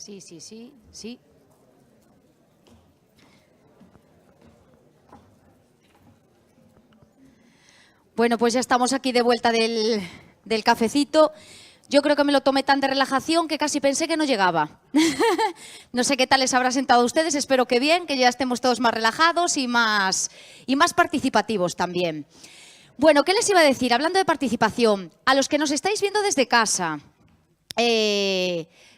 Sí, sí, sí, sí. Bueno, pues ya estamos aquí de vuelta del cafecito. Yo creo que me lo tomé tan de relajación que casi pensé que no llegaba. No sé qué tal les habrá sentado a ustedes, espero que bien, que ya estemos todos más relajados y más participativos también. Bueno, ¿qué les iba a decir? Hablando de participación, a los que nos estáis viendo desde casa,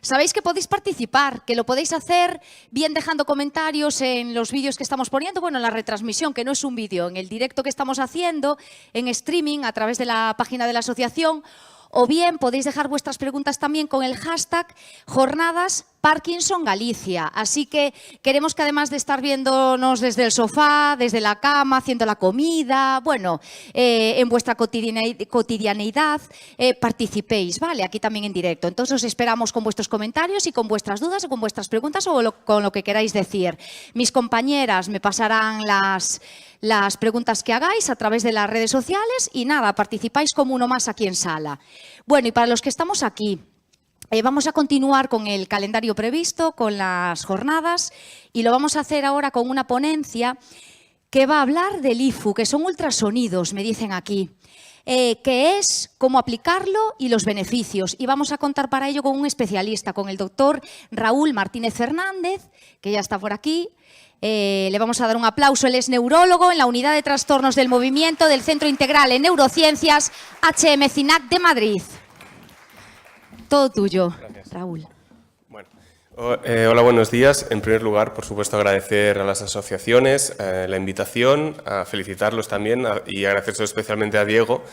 sabéis que podéis participar, que lo podéis hacer bien dejando comentarios en los vídeos que estamos poniendo, bueno, en la retransmisión, que no es un vídeo, en el directo que estamos haciendo, en streaming, a través de la página de la asociación, o bien podéis dejar vuestras preguntas también con el hashtag Jornadas Parkinson Galicia. Así que queremos que además de estar viéndonos desde el sofá, desde la cama, haciendo la comida, bueno, en vuestra cotidianeidad, participéis, ¿vale? Aquí también en directo. Entonces os esperamos con vuestros comentarios y con vuestras dudas o con vuestras preguntas o con lo que queráis decir. Mis compañeras me pasarán las preguntas que hagáis a través de las redes sociales y nada, participáis como uno más aquí en sala. Bueno, y para los que estamos aquí, vamos a continuar con el calendario previsto, con las jornadas, y lo vamos a hacer ahora con una ponencia que va a hablar del IFU, que son ultrasonidos, me dicen aquí, que es cómo aplicarlo y los beneficios. Y vamos a contar para ello con un especialista, con el doctor Raúl Martínez Fernández, que ya está por aquí. Le vamos a dar un aplauso. Él es neurólogo en la Unidad de Trastornos del Movimiento del Centro Integral en Neurociencias, HM-CINAC de Madrid. Todo tuyo, gracias. Raúl. Bueno, hola, buenos días. En primer lugar, por supuesto, agradecer a las asociaciones la invitación, a felicitarlos también y agradecer especialmente a Diego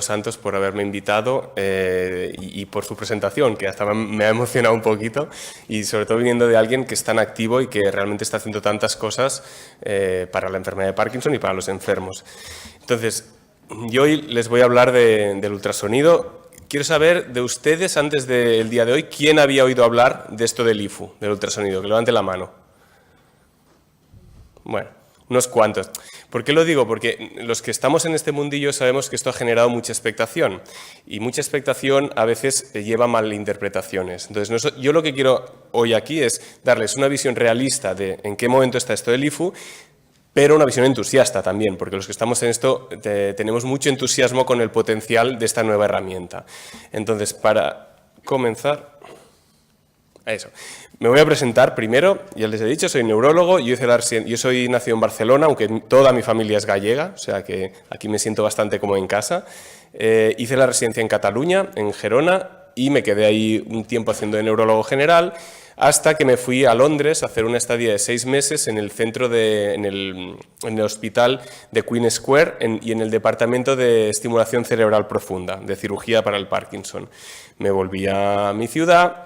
Santos por haberme invitado y por su presentación, que hasta me ha emocionado un poquito, y sobre todo viniendo de alguien que es tan activo y que realmente está haciendo tantas cosas para la enfermedad de Parkinson y para los enfermos. Entonces, yo hoy les voy a hablar del ultrasonido. Quiero saber de ustedes, antes del día de hoy, ¿quién había oído hablar de esto del IFU, del ultrasonido? Que levante la mano. Bueno, unos cuantos. ¿Por qué lo digo? Porque los que estamos en este mundillo sabemos que esto ha generado mucha expectación, y mucha expectación a veces lleva a malinterpretaciones. Entonces, yo lo que quiero hoy aquí es darles una visión realista de en qué momento está esto del IFU, pero una visión entusiasta también, porque los que estamos en esto tenemos mucho entusiasmo con el potencial de esta nueva herramienta. Entonces, para comenzar, me voy a presentar primero. Ya les he dicho, soy neurólogo, yo soy nacido en Barcelona, aunque toda mi familia es gallega, o sea que aquí me siento bastante como en casa. Hice la residencia en Cataluña, en Gerona, y me quedé ahí un tiempo haciendo de neurólogo general, hasta que me fui a Londres a hacer una estadía de 6 meses en el centro en el hospital de Queen Square y en el departamento de estimulación cerebral profunda, de cirugía para el Parkinson. Me volví a mi ciudad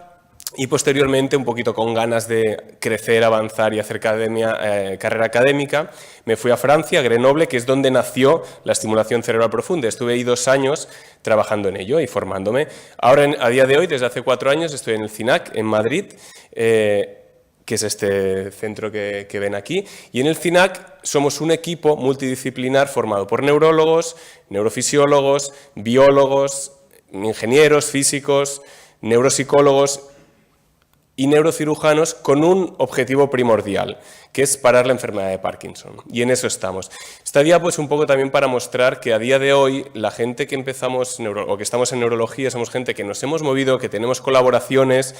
y posteriormente, un poquito con ganas de crecer, avanzar y hacer carrera académica, me fui a Francia, a Grenoble, que es donde nació la estimulación cerebral profunda. Estuve ahí 2 años trabajando en ello y formándome. Ahora, a día de hoy, desde hace 4 años, estoy en el CINAC, en Madrid, que es este centro que ven aquí. Y en el CINAC somos un equipo multidisciplinar formado por neurólogos, neurofisiólogos, biólogos, ingenieros, físicos, neuropsicólogos y neurocirujanos, con un objetivo primordial, que es parar la enfermedad de Parkinson. Y en eso estamos. Esta día, pues, un poco también para mostrar que a día de hoy la gente que empezamos o que estamos en neurología somos gente que nos hemos movido, que tenemos colaboraciones.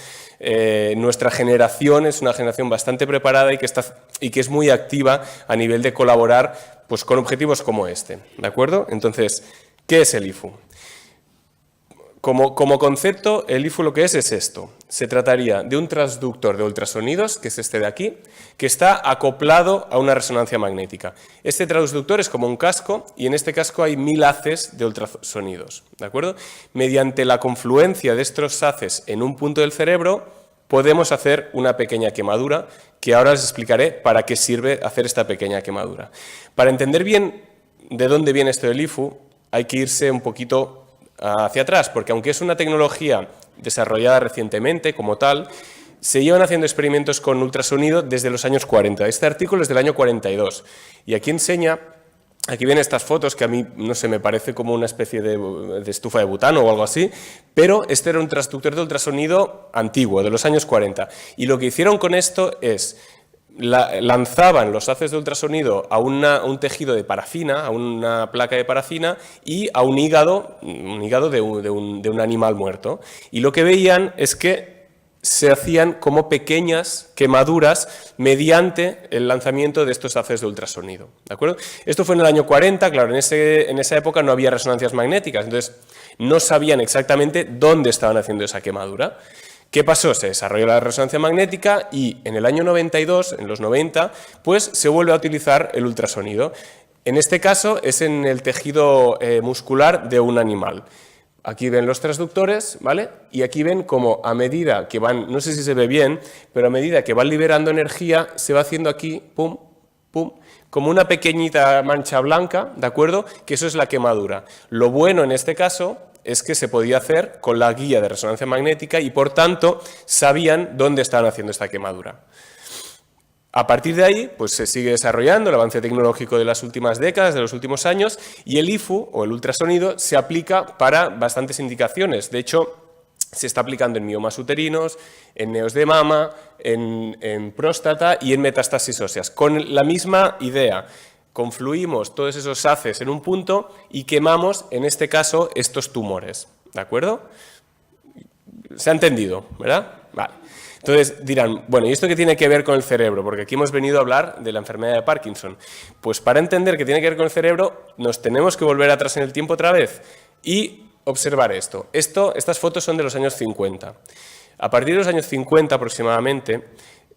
Nuestra generación es una generación bastante preparada y que es muy activa a nivel de colaborar, pues, con objetivos como este, ¿de acuerdo? Entonces, ¿qué es el IFU? Como concepto, el IFU lo que es esto. Se trataría de un transductor de ultrasonidos, que es este de aquí, que está acoplado a una resonancia magnética. Este transductor es como un casco, y en este casco hay 1000 haces de ultrasonidos, ¿de acuerdo? Mediante la confluencia de estos haces en un punto del cerebro, podemos hacer una pequeña quemadura, que ahora les explicaré para qué sirve hacer esta pequeña quemadura. Para entender bien de dónde viene esto del IFU, hay que irse un poquito hacia atrás, porque aunque es una tecnología desarrollada recientemente como tal, se llevan haciendo experimentos con ultrasonido desde los años 40. Este artículo es del año 42 y aquí enseña Aquí ven estas fotos que a mí, no sé, me parece como una especie de estufa de butano o algo así, pero este era un transductor de ultrasonido antiguo, de los años 40. Y lo que hicieron con esto es, lanzaban los haces de ultrasonido a un tejido de parafina, a una placa de parafina y a un hígado de un animal muerto. Y lo que veían es que se hacían como pequeñas quemaduras mediante el lanzamiento de estos haces de ultrasonido, ¿de acuerdo? Esto fue en el año 40, claro, en esa época no había resonancias magnéticas, entonces no sabían exactamente dónde estaban haciendo esa quemadura. ¿Qué pasó? Se desarrolló la resonancia magnética y en el año 92, en los 90, pues se vuelve a utilizar el ultrasonido. En este caso es en el tejido muscular de un animal. Aquí ven los transductores, ¿vale? Y aquí ven como a medida que van, no sé si se ve bien, pero a medida que van liberando energía, se va haciendo aquí, pum, pum, como una pequeñita mancha blanca, ¿de acuerdo? Que eso es la quemadura. Lo bueno en este caso es que se podía hacer con la guía de resonancia magnética y, por tanto, sabían dónde estaban haciendo esta quemadura. A partir de ahí, pues se sigue desarrollando el avance tecnológico de las últimas décadas, de los últimos años, y el IFU, o el ultrasonido, se aplica para bastantes indicaciones. De hecho, se está aplicando en miomas uterinos, en neos de mama, en próstata y en metástasis óseas, con la misma idea. Confluimos todos esos haces en un punto y quemamos, en este caso, estos tumores. ¿De acuerdo? ¿Se ha entendido? ¿Verdad? Vale. Entonces dirán, bueno, ¿y esto qué tiene que ver con el cerebro? Porque aquí hemos venido a hablar de la enfermedad de Parkinson. Pues para entender qué tiene que ver con el cerebro, nos tenemos que volver atrás en el tiempo otra vez y observar esto. Estas fotos son de los años 50. A partir de los años 50 aproximadamente,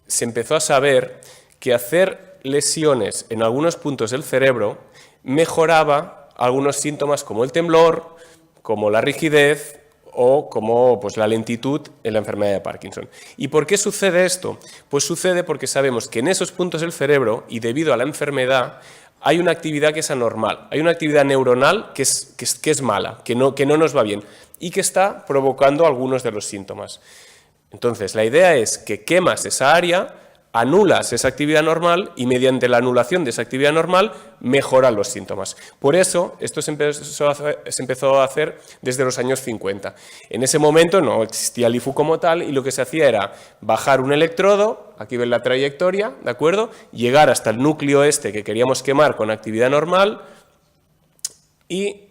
se empezó a saber que hacer lesiones en algunos puntos del cerebro mejoraba algunos síntomas como el temblor, como la rigidez, o como pues, la lentitud en la enfermedad de Parkinson. ¿Y por qué sucede esto? Pues sucede porque sabemos que en esos puntos del cerebro, y debido a la enfermedad, hay una actividad que es anormal, hay una actividad neuronal que es mala, que no nos va bien, y que está provocando algunos de los síntomas. Entonces, la idea es que quemas esa área, anulas esa actividad normal y mediante la anulación de esa actividad normal mejoran los síntomas. Por eso esto se empezó a hacer desde los años 50. En ese momento no existía el IFU como tal y lo que se hacía era bajar un electrodo, aquí ven la trayectoria, ¿de acuerdo? Llegar hasta el núcleo este que queríamos quemar con actividad normal y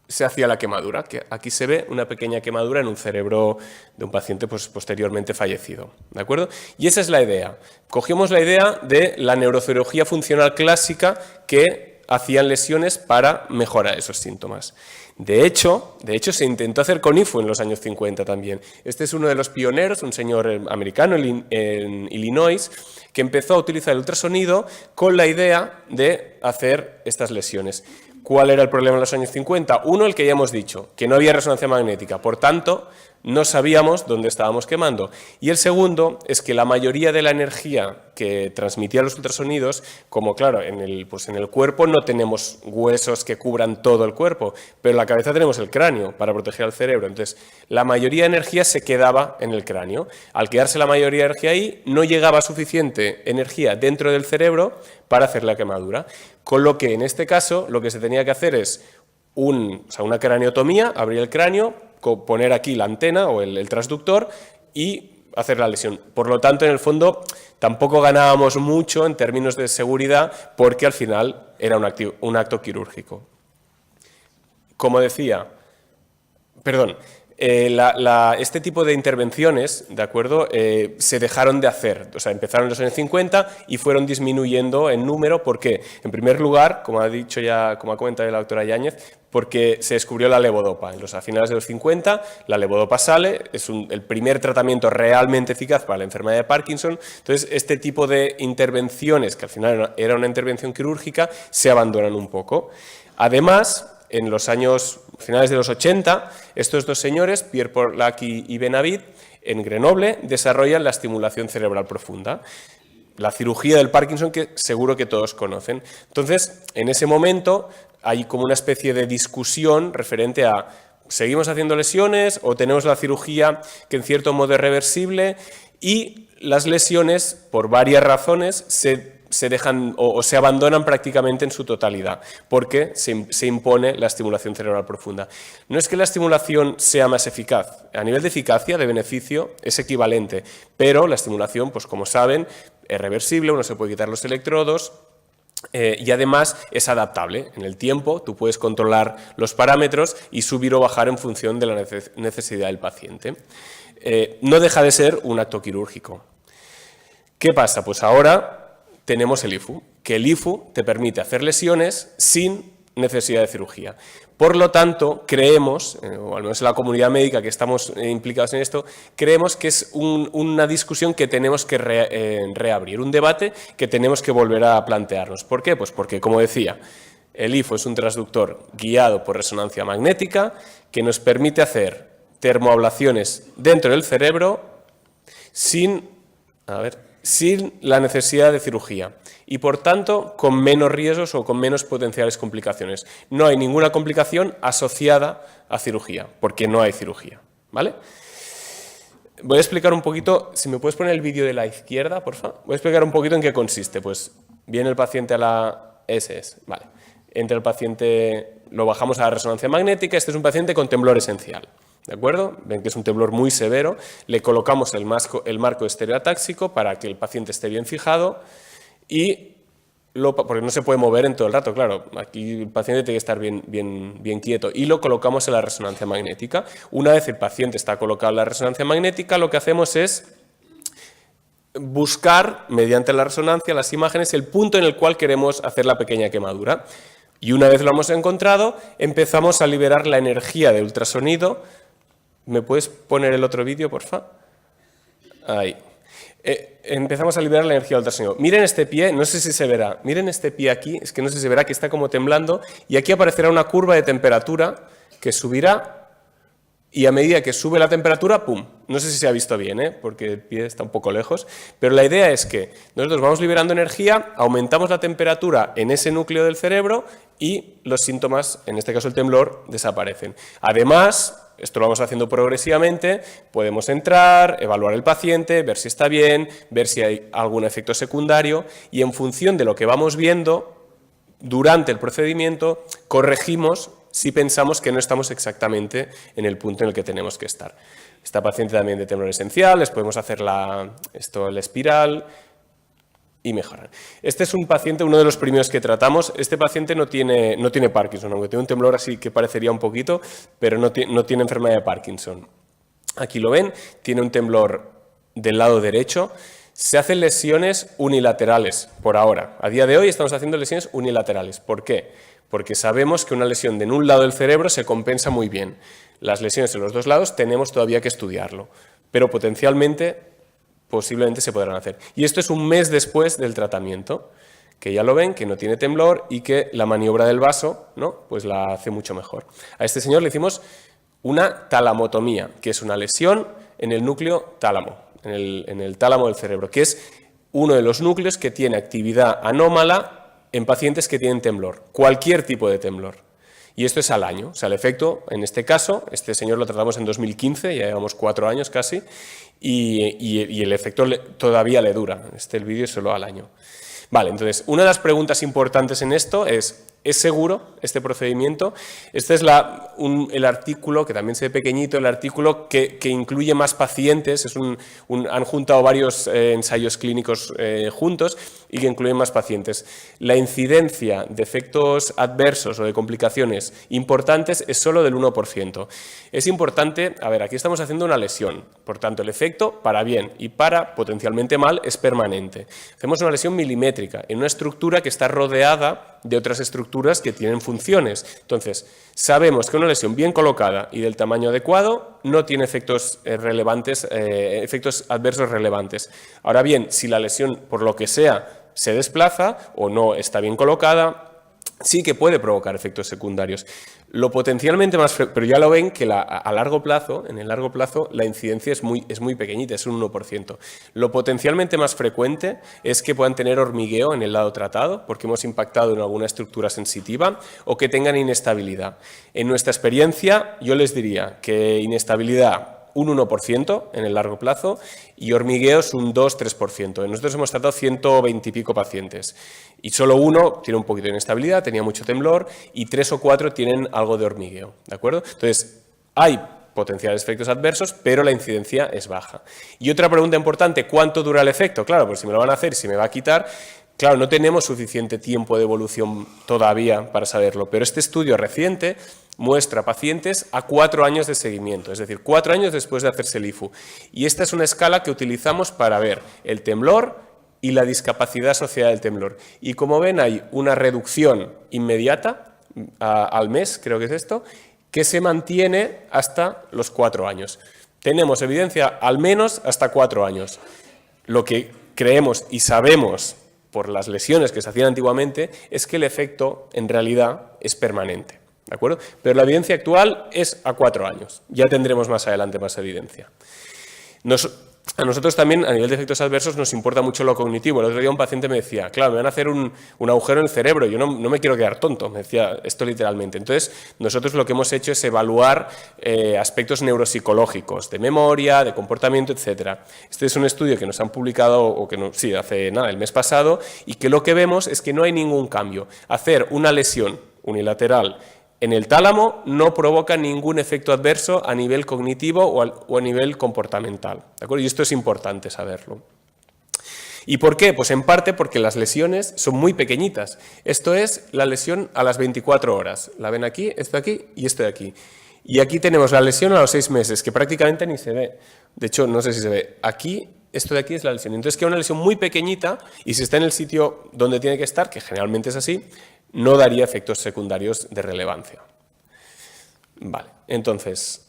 se hacía la quemadura, que aquí se ve una pequeña quemadura en un cerebro de un paciente pues, posteriormente fallecido, ¿de acuerdo? Y esa es la idea. Cogimos la idea de la neurocirugía funcional clásica que hacían lesiones para mejorar esos síntomas. De hecho, se intentó hacer con IFU en los años 50 también. Este es uno de los pioneros, un señor americano en Illinois, que empezó a utilizar el ultrasonido con la idea de hacer estas lesiones. ¿Cuál era el problema en los años 50? Uno, el que ya hemos dicho, que no había resonancia magnética, por tanto, no sabíamos dónde estábamos quemando. Y el segundo es que la mayoría de la energía que transmitían los ultrasonidos, como claro, en el cuerpo no tenemos huesos que cubran todo el cuerpo, pero en la cabeza tenemos el cráneo para proteger al cerebro. Entonces, la mayoría de energía se quedaba en el cráneo. Al quedarse la mayoría de energía ahí, no llegaba suficiente energía dentro del cerebro para hacer la quemadura. Con lo que, en este caso, lo que se tenía que hacer es una craneotomía, abrir el cráneo, poner aquí la antena o el transductor y hacer la lesión. Por lo tanto, en el fondo, tampoco ganábamos mucho en términos de seguridad porque al final era un acto quirúrgico. Como decía, este tipo de intervenciones, ¿de acuerdo? Se dejaron de hacer, o sea, empezaron en los años 50 y fueron disminuyendo en número porque, en primer lugar, como ha comentado la doctora Yáñez, porque se descubrió la levodopa. A finales de los 50, la levodopa sale, es el primer tratamiento realmente eficaz para la enfermedad de Parkinson. Entonces, este tipo de intervenciones, que al final era una intervención quirúrgica, se abandonan un poco. Además, en los años finales de los 80, estos dos señores, Pierre Porlac y Benavid, en Grenoble, desarrollan la estimulación cerebral profunda, la cirugía del Parkinson que seguro que todos conocen. Entonces, en ese momento hay como una especie de discusión referente a ¿seguimos haciendo lesiones o tenemos la cirugía que en cierto modo es reversible? Y las lesiones, por varias razones, se se dejan o se abandonan prácticamente en su totalidad, porque se impone la estimulación cerebral profunda. No es que la estimulación sea más eficaz, a nivel de eficacia, de beneficio, es equivalente, pero la estimulación, pues como saben, es reversible, uno se puede quitar los electrodos, y además es adaptable. En el tiempo tú puedes controlar los parámetros y subir o bajar en función de la necesidad del paciente. No deja de ser un acto quirúrgico. ¿Qué pasa? Pues ahora tenemos el IFU, que el IFU te permite hacer lesiones sin necesidad de cirugía. Por lo tanto, creemos, o al menos en la comunidad médica que estamos implicados en esto, creemos que es una discusión que tenemos que reabrir, un debate que tenemos que volver a plantearnos. ¿Por qué? Pues porque, como decía, el IFU es un transductor guiado por resonancia magnética que nos permite hacer termoablaciones dentro del cerebro sin la necesidad de cirugía y, por tanto, con menos riesgos o con menos potenciales complicaciones. No hay ninguna complicación asociada a cirugía, porque no hay cirugía, ¿vale? Voy a explicar un poquito, si me puedes poner el vídeo de la izquierda, por favor. Voy a explicar un poquito en qué consiste. Pues viene el paciente a la SS, vale. Entra el paciente, lo bajamos a la resonancia magnética, este es un paciente con temblor esencial. ¿De acuerdo? Ven que es un temblor muy severo, le colocamos el marco estereotáxico para que el paciente esté bien fijado y porque no se puede mover en todo el rato, claro, aquí el paciente tiene que estar bien quieto y lo colocamos en la resonancia magnética. Una vez el paciente está colocado en la resonancia magnética, lo que hacemos es buscar, mediante la resonancia, las imágenes, el punto en el cual queremos hacer la pequeña quemadura. Y una vez lo hemos encontrado, empezamos a liberar la energía de ultrasonido. ¿Me puedes poner el otro vídeo, por favor? Ahí. Empezamos a liberar la energía del ultrasonido. Miren este pie, no sé si se verá. Miren este pie aquí, es que no sé si se verá que está como temblando. Y aquí aparecerá una curva de temperatura que subirá y a medida que sube la temperatura, ¡pum! No sé si se ha visto bien, porque el pie está un poco lejos. Pero la idea es que nosotros vamos liberando energía, aumentamos la temperatura en ese núcleo del cerebro y los síntomas, en este caso el temblor, desaparecen. Además, esto lo vamos haciendo progresivamente, podemos entrar, evaluar el paciente, ver si está bien, ver si hay algún efecto secundario y en función de lo que vamos viendo durante el procedimiento corregimos si pensamos que no estamos exactamente en el punto en el que tenemos que estar. Esta paciente también de temblor esencial, les podemos hacer la espiral y mejorar. Este es un paciente, uno de los primeros que tratamos. Este paciente no tiene Parkinson, aunque tiene un temblor así que parecería un poquito, pero no tiene enfermedad de Parkinson. Aquí lo ven, tiene un temblor del lado derecho. Se hacen lesiones unilaterales por ahora. A día de hoy estamos haciendo lesiones unilaterales. ¿Por qué? Porque sabemos que una lesión de un lado del cerebro se compensa muy bien. Las lesiones en los dos lados tenemos todavía que estudiarlo, pero posiblemente se podrán hacer. Y esto es un mes después del tratamiento, que ya lo ven, que no tiene temblor y que la maniobra del vaso, ¿no?, pues la hace mucho mejor. A este señor le hicimos una talamotomía, que es una lesión en el núcleo tálamo, en el tálamo del cerebro, que es uno de los núcleos que tiene actividad anómala en pacientes que tienen temblor, cualquier tipo de temblor. Y esto es al año, o sea, el efecto, en este caso, este señor lo tratamos en 2015, ya llevamos 4 años casi, y el efecto todavía le dura. El vídeo es solo al año. Vale, entonces, una de las preguntas importantes en esto es seguro este procedimiento? Este es el artículo, que también se ve pequeñito, el artículo que incluye más pacientes, han juntado varios ensayos clínicos juntos y que incluyen más pacientes. La incidencia de efectos adversos o de complicaciones importantes es solo del 1%. Es importante, aquí estamos haciendo una lesión, por tanto el efecto para bien y para potencialmente mal es permanente. Hacemos una lesión milimétrica en una estructura que está rodeada de otras estructuras que tienen funciones. Entonces, sabemos que una lesión bien colocada y del tamaño adecuado no tiene efectos efectos adversos relevantes. Ahora bien, si la lesión, por lo que sea, se desplaza o no está bien colocada, sí que puede provocar efectos secundarios. Lo potencialmente más pero ya lo ven que a largo plazo, en el largo plazo, la incidencia es muy pequeñita, es un 1%. Lo potencialmente más frecuente es que puedan tener hormigueo en el lado tratado, porque hemos impactado en alguna estructura sensitiva, o que tengan inestabilidad. En nuestra experiencia, yo les diría que inestabilidad un 1% en el largo plazo y hormigueos un 2-3%. Nosotros hemos tratado 120 y pico pacientes y solo uno tiene un poquito de inestabilidad, tenía mucho temblor y 3 o 4 tienen algo de hormigueo, ¿de acuerdo? Entonces, hay potenciales efectos adversos, pero la incidencia es baja. Y otra pregunta importante, ¿cuánto dura el efecto? Claro, pues si me lo van a hacer, si me va a quitar, claro, no tenemos suficiente tiempo de evolución todavía para saberlo, pero este estudio reciente muestra pacientes a 4 años de seguimiento, es decir, 4 años después de hacerse el IFU. Y esta es una escala que utilizamos para ver el temblor y la discapacidad asociada al temblor. Y como ven, hay una reducción inmediata al mes, creo que es esto, que se mantiene hasta los 4 años. Tenemos evidencia al menos hasta 4 años. Lo que creemos y sabemos por las lesiones que se hacían antiguamente es que el efecto en realidad es permanente, ¿de acuerdo? Pero la evidencia actual es a 4 años. Ya tendremos más adelante más evidencia. A nosotros también, a nivel de efectos adversos, nos importa mucho lo cognitivo. El otro día un paciente me decía, claro, me van a hacer un agujero en el cerebro, yo no me quiero quedar tonto, me decía esto literalmente. Entonces, nosotros lo que hemos hecho es evaluar aspectos neuropsicológicos, de memoria, de comportamiento, etc. Este es un estudio que nos han publicado, hace nada, el mes pasado, y que lo que vemos es que no hay ningún cambio. Hacer una lesión unilateral en el tálamo no provoca ningún efecto adverso a nivel cognitivo o a nivel comportamental, ¿de acuerdo? Y esto es importante saberlo. ¿Y por qué? Pues en parte porque las lesiones son muy pequeñitas. Esto es la lesión a las 24 horas. La ven aquí, esto aquí y esto de aquí. Y aquí tenemos la lesión a los 6 meses, que prácticamente ni se ve. De hecho, no sé si se ve. Aquí, esto de aquí es la lesión. Entonces queda una lesión muy pequeñita y si está en el sitio donde tiene que estar, que generalmente es así, no daría efectos secundarios de relevancia. Vale, entonces,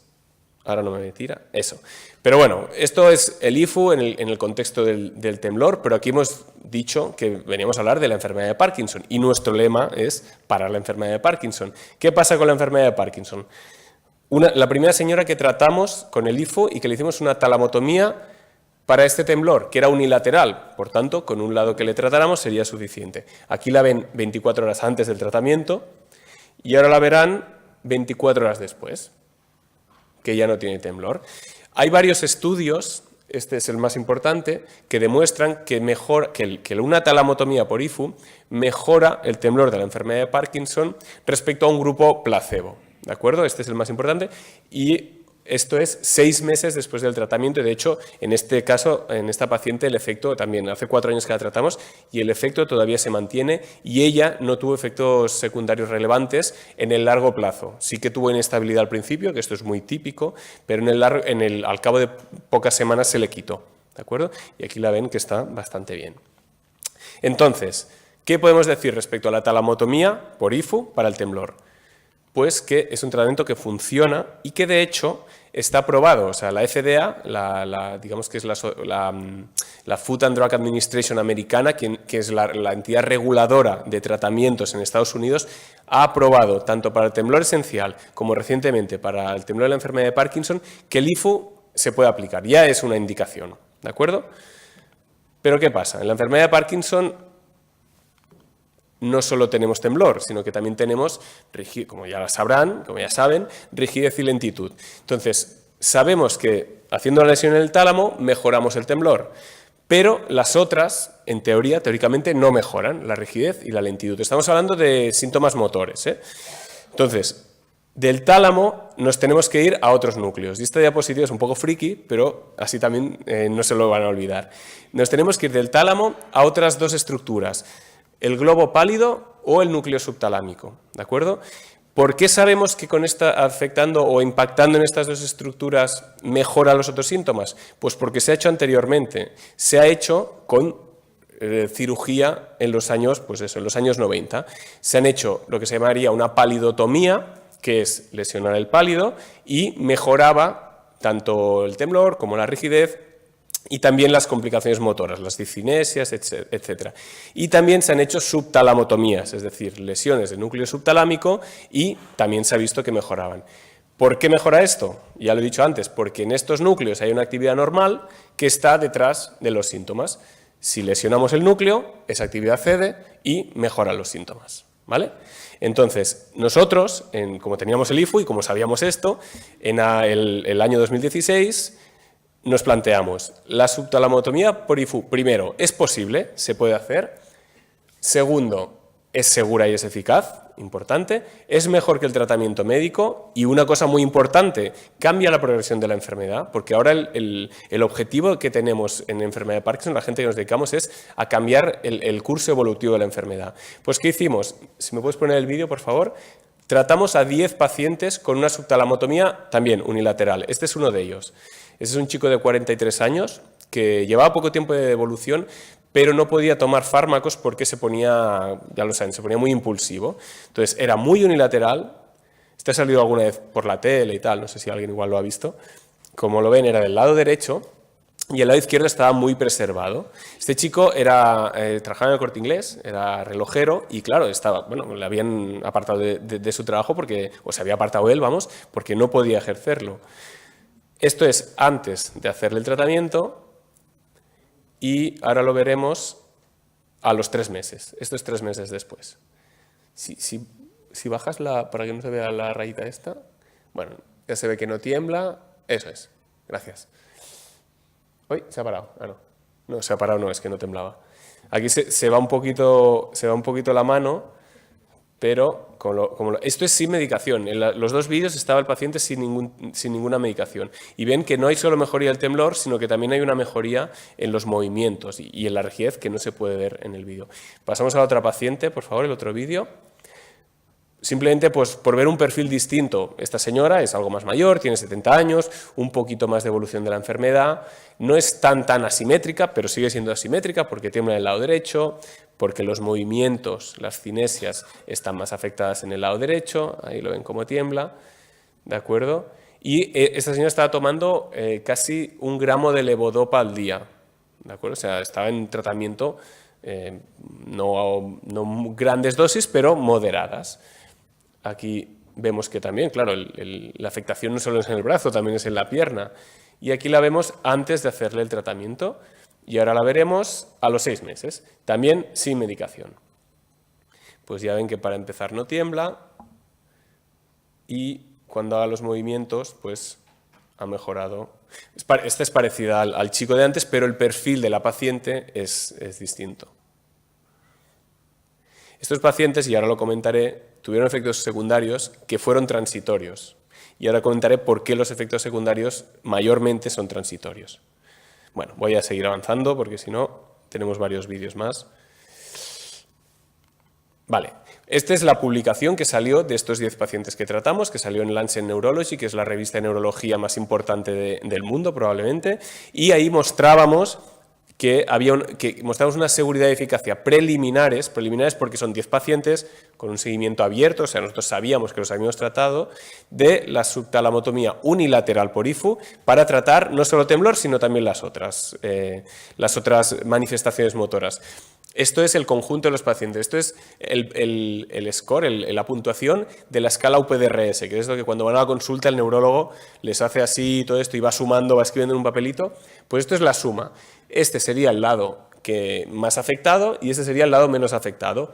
ahora no me tira, eso. Pero bueno, esto es el IFU en el contexto del temblor, pero aquí hemos dicho que veníamos a hablar de la enfermedad de Parkinson y nuestro lema es para la enfermedad de Parkinson. ¿Qué pasa con la enfermedad de Parkinson? La primera señora que tratamos con el IFU y que le hicimos una talamotomía para este temblor, que era unilateral, por tanto, con un lado que le tratáramos sería suficiente. Aquí la ven 24 horas antes del tratamiento y ahora la verán 24 horas después, que ya no tiene temblor. Hay varios estudios, este es el más importante, que demuestran que una talamotomía por IFU mejora el temblor de la enfermedad de Parkinson respecto a un grupo placebo, ¿de acuerdo? Este es el más importante y esto es 6 meses después del tratamiento y de hecho en este caso, en esta paciente el efecto también, hace 4 años que la tratamos y el efecto todavía se mantiene y ella no tuvo efectos secundarios relevantes en el largo plazo. Sí que tuvo inestabilidad al principio, que esto es muy típico, pero al cabo de pocas semanas se le quitó, ¿de acuerdo? Y aquí la ven que está bastante bien. Entonces, ¿qué podemos decir respecto a la talamotomía por IFU para el temblor? Pues que es un tratamiento que funciona y que de hecho está aprobado. O sea, la FDA, digamos que es la Food and Drug Administration americana, que es la entidad reguladora de tratamientos en Estados Unidos, ha aprobado tanto para el temblor esencial como recientemente para el temblor de la enfermedad de Parkinson que el IFU se puede aplicar. Ya es una indicación, ¿de acuerdo? Pero ¿qué pasa? En la enfermedad de Parkinson no solo tenemos temblor, sino que también tenemos, como ya saben, rigidez y lentitud. Entonces, sabemos que haciendo la lesión en el tálamo mejoramos el temblor, pero las otras, teóricamente, no mejoran, la rigidez y la lentitud. Estamos hablando de síntomas motores, ¿eh? Entonces, del tálamo nos tenemos que ir a otros núcleos. Y esta diapositiva es un poco friki, pero así también no se lo van a olvidar. Nos tenemos que ir del tálamo a otras 2 estructuras. El globo pálido o el núcleo subtalámico, ¿de acuerdo? ¿Por qué sabemos que con esta afectando o impactando en estas 2 estructuras mejora los otros síntomas? Pues porque se ha hecho anteriormente, se ha hecho con cirugía en los años, en los años 90. Se han hecho lo que se llamaría una palidotomía, que es lesionar el pálido y mejoraba tanto el temblor como la rigidez y también las complicaciones motoras, las discinesias, etc. Y también se han hecho subtalamotomías, es decir, lesiones del núcleo subtalámico y también se ha visto que mejoraban. ¿Por qué mejora esto? Ya lo he dicho antes, porque en estos núcleos hay una actividad normal que está detrás de los síntomas. Si lesionamos el núcleo, esa actividad cede y mejora los síntomas. ¿vale? Entonces, nosotros, como teníamos el IFU y como sabíamos esto, en el año 2016 nos planteamos, la subtalamotomía por IFU, primero, ¿es posible? ¿Se puede hacer? Segundo, ¿es segura y es eficaz? Importante. ¿Es mejor que el tratamiento médico? Y una cosa muy importante, cambia la progresión de la enfermedad, porque ahora el objetivo que tenemos en enfermedad de Parkinson, la gente que nos dedicamos, es a cambiar el curso evolutivo de la enfermedad. Pues, ¿qué hicimos? Si me puedes poner el vídeo, por favor. Tratamos a 10 pacientes con una subtalamotomía también unilateral. Este es uno de ellos. Este es un chico de 43 años que llevaba poco tiempo de evolución, pero no podía tomar fármacos porque se ponía, ya lo saben, se ponía muy impulsivo. Entonces, era muy unilateral. Este ha salido alguna vez por la tele y tal, no sé si alguien igual lo ha visto. Como lo ven, era del lado derecho y el lado izquierdo estaba muy preservado. Este chico trabajaba en el Corte Inglés, era relojero y, claro, le habían apartado de su trabajo o se había apartado él, vamos, porque no podía ejercerlo. Esto es antes de hacerle el tratamiento. Y ahora lo veremos a los 3 meses. Esto es 3 meses después. Si bajas para que no se vea la rayita esta, bueno, ya se ve que no tiembla. Eso es. Gracias. Uy, se ha parado. Ah, no. No, se ha parado, no, es que no temblaba. Aquí se va un poquito la mano, pero esto es sin medicación. En los 2 vídeos estaba el paciente sin ninguna medicación. Y ven que no hay solo mejoría del temblor, sino que también hay una mejoría en los movimientos y en la rigidez que no se puede ver en el vídeo. Pasamos a la otra paciente, por favor, el otro vídeo. Simplemente pues, por ver un perfil distinto. Esta señora es algo más mayor, tiene 70 años, un poquito más de evolución de la enfermedad. No es tan asimétrica, pero sigue siendo asimétrica porque tiembla en el lado derecho, porque los movimientos, las cinesias, están más afectadas en el lado derecho. Ahí lo ven cómo tiembla, ¿de acuerdo? Y esta señora estaba tomando casi 1 gramo de levodopa al día, ¿de acuerdo? O sea, estaba en tratamiento, no grandes dosis, pero moderadas. Aquí vemos que también, claro, la afectación no solo es en el brazo, también es en la pierna. Y aquí la vemos antes de hacerle el tratamiento. Y ahora la veremos a los 6 meses, también sin medicación. Pues ya ven que para empezar no tiembla y cuando haga los movimientos, pues ha mejorado. Esta es parecida al chico de antes, pero el perfil de la paciente es distinto. Estos pacientes, y ahora lo comentaré, tuvieron efectos secundarios que fueron transitorios. Y ahora comentaré por qué los efectos secundarios mayormente son transitorios. Bueno, voy a seguir avanzando porque si no, tenemos varios vídeos más. Vale, esta es la publicación que salió de estos 10 pacientes que tratamos, que salió en Lancet Neurology, que es la revista de neurología más importante del mundo probablemente, y ahí mostrábamos mostramos una seguridad y eficacia preliminares porque son 10 pacientes con un seguimiento abierto, o sea, nosotros sabíamos que los habíamos tratado, de la subtalamotomía unilateral por IFU para tratar no solo temblor, sino también las otras manifestaciones motoras. Esto es el conjunto de los pacientes, esto es el score, la puntuación de la escala UPDRS, que es lo que cuando van a la consulta el neurólogo les hace así todo esto y va sumando, va escribiendo en un papelito, pues esto es la suma. Este sería el lado más afectado y este sería el lado menos afectado.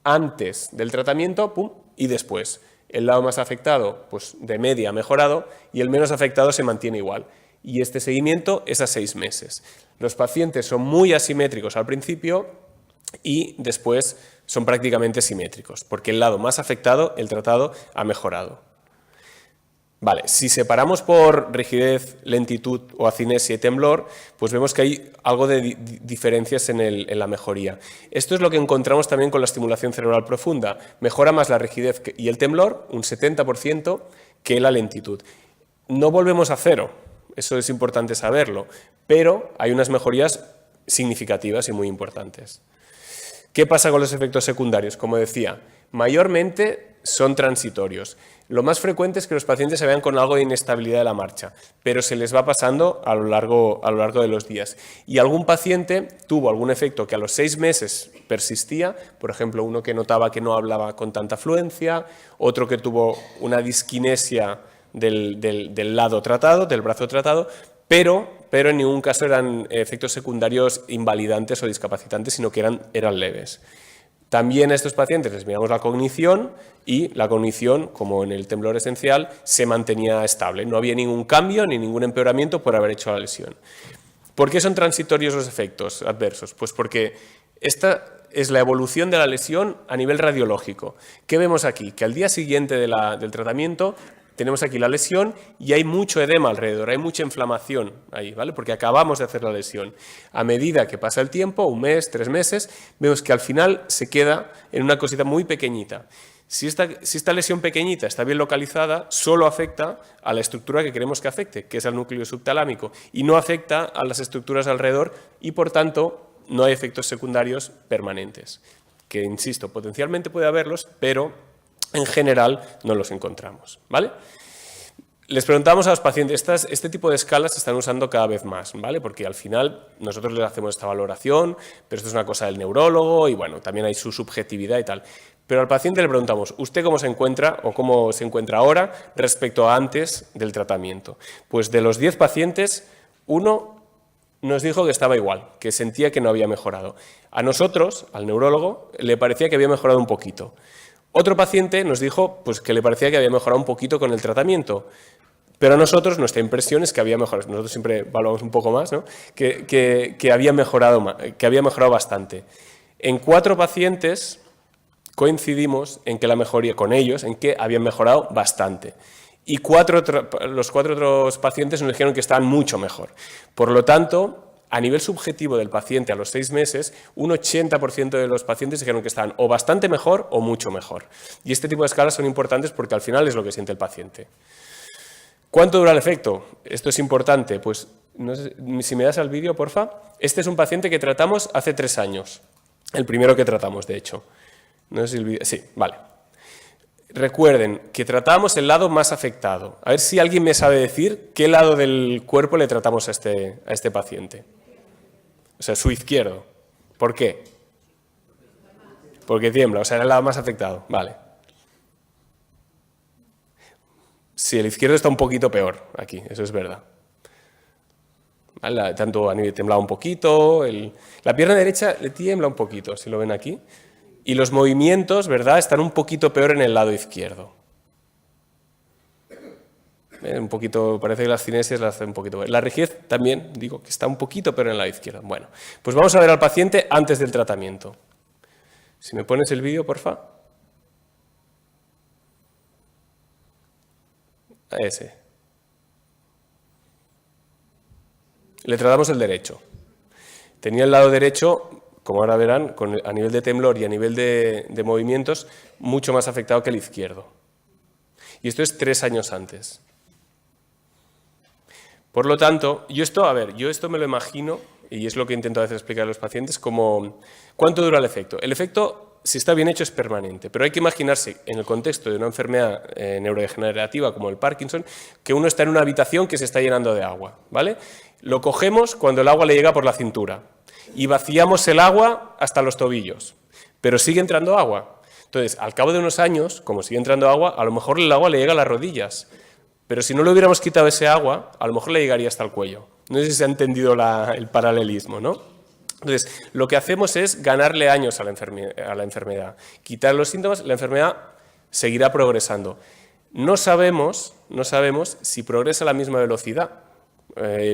Antes del tratamiento, pum, y después. El lado más afectado, pues de media ha mejorado y el menos afectado se mantiene igual. Y este seguimiento es a 6 meses. Los pacientes son muy asimétricos al principio y después son prácticamente simétricos, porque el lado más afectado, el tratado, ha mejorado. Vale, si separamos por rigidez, lentitud o acinesia y temblor, pues vemos que hay algo de diferencias en la mejoría. Esto es lo que encontramos también con la estimulación cerebral profunda. Mejora más la rigidez y el temblor, un 70%, que la lentitud. No volvemos a 0, eso es importante saberlo, pero hay unas mejorías significativas y muy importantes. ¿Qué pasa con los efectos secundarios? Como decía, mayormente son transitorios. Lo más frecuente es que los pacientes se vean con algo de inestabilidad de la marcha, pero se les va pasando a lo largo de los días. Y algún paciente tuvo algún efecto que a los 6 meses persistía, por ejemplo, uno que notaba que no hablaba con tanta fluencia, otro que tuvo una disquinesia del lado tratado, del brazo tratado, pero en ningún caso eran efectos secundarios invalidantes o discapacitantes, sino que eran leves. También a estos pacientes les miramos la cognición y la cognición, como en el temblor esencial, se mantenía estable. No había ningún cambio ni ningún empeoramiento por haber hecho la lesión. ¿Por qué son transitorios los efectos adversos? Pues porque esta es la evolución de la lesión a nivel radiológico. ¿Qué vemos aquí? Que al día siguiente del tratamiento tenemos aquí la lesión y hay mucho edema alrededor, hay mucha inflamación ahí, ¿vale? Porque acabamos de hacer la lesión. A medida que pasa el tiempo, 1 mes, 3 meses, vemos que al final se queda en una cosita muy pequeñita. Si esta lesión pequeñita está bien localizada, solo afecta a la estructura que queremos que afecte, que es al núcleo subtalámico, y no afecta a las estructuras alrededor y, por tanto, no hay efectos secundarios permanentes. Que, insisto, potencialmente puede haberlos, pero en general no los encontramos, ¿vale? Les preguntamos a los pacientes, este tipo de escalas se están usando cada vez más, ¿vale? Porque al final nosotros les hacemos esta valoración, pero esto es una cosa del neurólogo y bueno, también hay su subjetividad y tal. Pero al paciente le preguntamos, ¿usted cómo se encuentra o cómo se encuentra ahora respecto a antes del tratamiento? Pues de los 10 pacientes, 1 nos dijo que estaba igual, que sentía que no había mejorado. A nosotros, al neurólogo, le parecía que había mejorado un poquito. Otro paciente nos dijo pues, que le parecía que había mejorado un poquito con el tratamiento, pero a nosotros nuestra impresión es que había mejorado, nosotros siempre evaluamos un poco más, ¿no? que había mejorado bastante. En 4 pacientes coincidimos en que la mejoría con ellos, en que habían mejorado bastante. Y los 4 otros pacientes nos dijeron que estaban mucho mejor. Por lo tanto, a nivel subjetivo del paciente a los 6 meses, un 80% de los pacientes dijeron que estaban o bastante mejor o mucho mejor. Y este tipo de escalas son importantes porque al final es lo que siente el paciente. ¿Cuánto dura el efecto? Esto es importante. Pues no sé, si me das al vídeo, porfa. Este es un paciente que tratamos hace 3 años. El primero que tratamos, de hecho. No sé si el vídeo... Sí, vale. Recuerden que tratamos el lado más afectado. A ver si alguien me sabe decir qué lado del cuerpo le tratamos a este paciente. O sea, su izquierdo. ¿Por qué? Porque tiembla, o sea, era el lado más afectado. Vale. Sí, el izquierdo está un poquito peor aquí, eso es verdad. ¿Vale? Tanto a nivel temblaba un poquito, la pierna derecha le tiembla un poquito, si lo ven aquí. Y los movimientos, ¿verdad?, están un poquito peor en el lado izquierdo. Un poquito, parece que las cinesias las hacen un poquito peor. La rigidez también, digo, que está un poquito peor en el lado izquierdo. Bueno, pues vamos a ver al paciente antes del tratamiento. Si me pones el vídeo, porfa. Ese. Le tratamos el derecho. Tenía el lado derecho, como ahora verán, a nivel de temblor y a nivel de movimientos, mucho más afectado que el izquierdo. Y esto es 3 años antes. Por lo tanto, yo esto me lo imagino, y es lo que intento a veces explicar a los pacientes, como ¿cuánto dura el efecto? El efecto, si está bien hecho, es permanente, pero hay que imaginarse, en el contexto de una enfermedad neurodegenerativa como el Parkinson, que uno está en una habitación que se está llenando de agua, ¿vale? Lo cogemos cuando el agua le llega por la cintura y vaciamos el agua hasta los tobillos, pero sigue entrando agua. Entonces, al cabo de unos años, como sigue entrando agua, a lo mejor el agua le llega a las rodillas, pero si no le hubiéramos quitado ese agua, a lo mejor le llegaría hasta el cuello. No sé si se ha entendido el paralelismo, ¿no? Entonces, lo que hacemos es ganarle años a la enfermedad. Quitar los síntomas, la enfermedad seguirá progresando. No sabemos si progresa a la misma velocidad.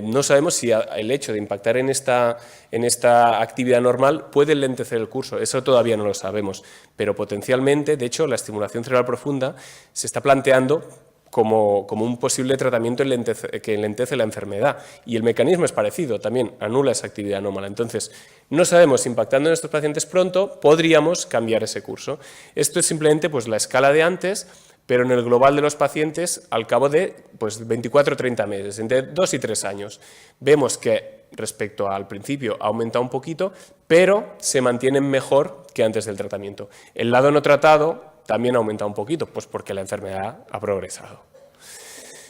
No sabemos si el hecho de impactar en esta actividad normal puede lentecer el curso. Eso todavía no lo sabemos. Pero potencialmente, de hecho, la estimulación cerebral profunda se está planteando como un posible tratamiento que enlentece la enfermedad. Y el mecanismo es parecido, también anula esa actividad anómala. Entonces, no sabemos si impactando en estos pacientes pronto podríamos cambiar ese curso. Esto es simplemente pues, la escala de antes, pero en el global de los pacientes al cabo de 24 o 30 meses, entre 2 y 3 años. Vemos que respecto al principio ha aumentado un poquito, pero se mantienen mejor que antes del tratamiento. El lado no tratado también ha aumentado un poquito, pues porque la enfermedad ha progresado.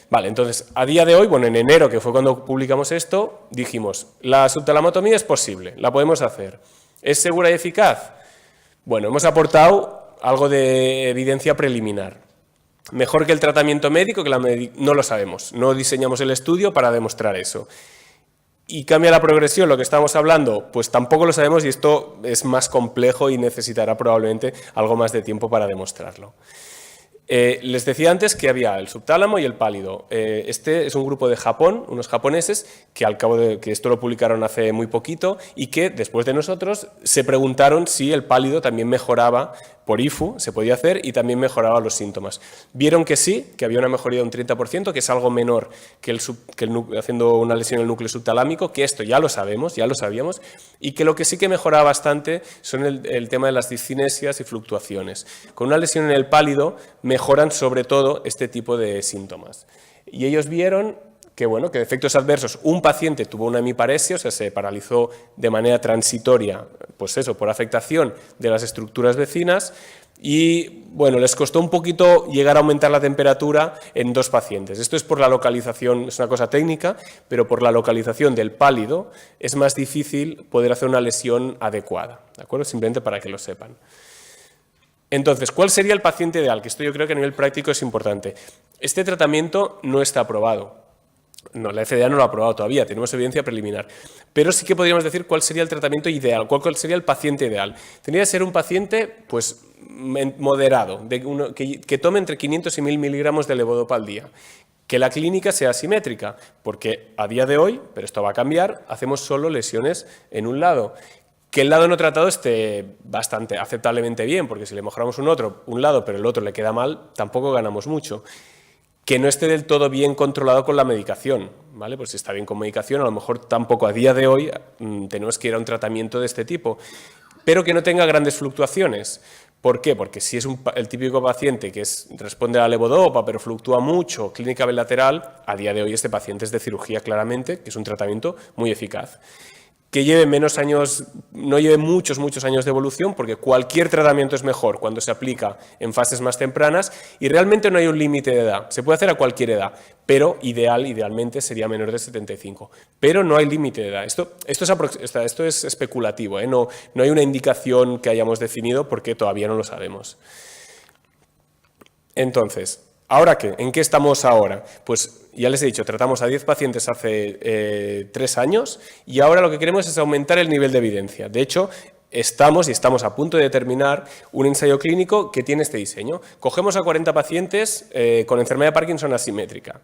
Vale, entonces, a día de hoy, en enero, que fue cuando publicamos esto, dijimos, la subtalamotomía es posible, la podemos hacer. ¿Es segura y eficaz? Bueno, hemos aportado algo de evidencia preliminar. ¿Mejor que el tratamiento médico? No lo sabemos, no diseñamos el estudio para demostrar eso. y cambia la progresión, lo que estábamos hablando, pues tampoco lo sabemos y esto es más complejo y necesitará probablemente algo más de tiempo para demostrarlo. Les decía antes que había el subtálamo y el pálido. Este es un grupo de Japón, unos japoneses, que al cabo de que esto lo publicaron hace muy poquito y que después de nosotros se preguntaron si el pálido también mejoraba por IFU, se podía hacer, y también mejoraba los síntomas. Vieron que sí, que había una mejoría de un 30%, que es algo menor que haciendo una lesión en el núcleo subtalámico, que esto ya lo sabemos, ya lo sabíamos, y que lo que sí que mejoraba bastante son el tema de las discinesias y fluctuaciones. Con una lesión en el pálido mejoran sobre todo este tipo de síntomas. Y ellos vieron que, bueno, que de efectos adversos, un paciente tuvo una hemiparesia, o sea, se paralizó de manera transitoria, pues eso, por afectación de las estructuras vecinas, y bueno, les costó un poquito llegar a aumentar la temperatura en 2 pacientes. Esto es por la localización, es una cosa técnica, pero por la localización del pálido es más difícil poder hacer una lesión adecuada, ¿de acuerdo? Simplemente para que lo sepan. Entonces, ¿cuál sería el paciente ideal? Que esto yo creo que a nivel práctico es importante. Este tratamiento no está aprobado. No, la FDA no lo ha aprobado todavía, tenemos evidencia preliminar. Pero sí que podríamos decir cuál sería el tratamiento ideal, cuál sería el paciente ideal. Tendría que ser un paciente pues, moderado, que tome entre 500 y 1000 miligramos de levodopa al día. Que la clínica sea asimétrica, porque a día de hoy, pero esto va a cambiar, hacemos solo lesiones en un lado. Que el lado no tratado esté bastante aceptablemente bien, porque si le mejoramos un lado, pero el otro le queda mal, tampoco ganamos mucho. Que no esté del todo bien controlado con la medicación, ¿vale? Pues si está bien con medicación, a lo mejor tampoco a día de hoy tenemos que ir a un tratamiento de este tipo, pero que no tenga grandes fluctuaciones. ¿Por qué? Porque si es el típico paciente que responde a la levodopa, pero fluctúa mucho, clínica bilateral, a día de hoy este paciente es de cirugía claramente, que es un tratamiento muy eficaz. Que lleve menos años, no lleve muchos años de evolución, porque cualquier tratamiento es mejor cuando se aplica en fases más tempranas y realmente no hay un límite de edad. Se puede hacer a cualquier edad, pero idealmente sería menor de 75. Pero no hay límite de edad. Esto es especulativo, ¿eh? No hay una indicación que hayamos definido porque todavía no lo sabemos. Entonces, ¿ahora qué? ¿En qué estamos ahora? Pues ya les he dicho, tratamos a 10 pacientes hace 3 años y ahora lo que queremos es aumentar el nivel de evidencia. De hecho, estamos a punto de terminar un ensayo clínico que tiene este diseño. Cogemos a 40 pacientes con enfermedad de Parkinson asimétrica.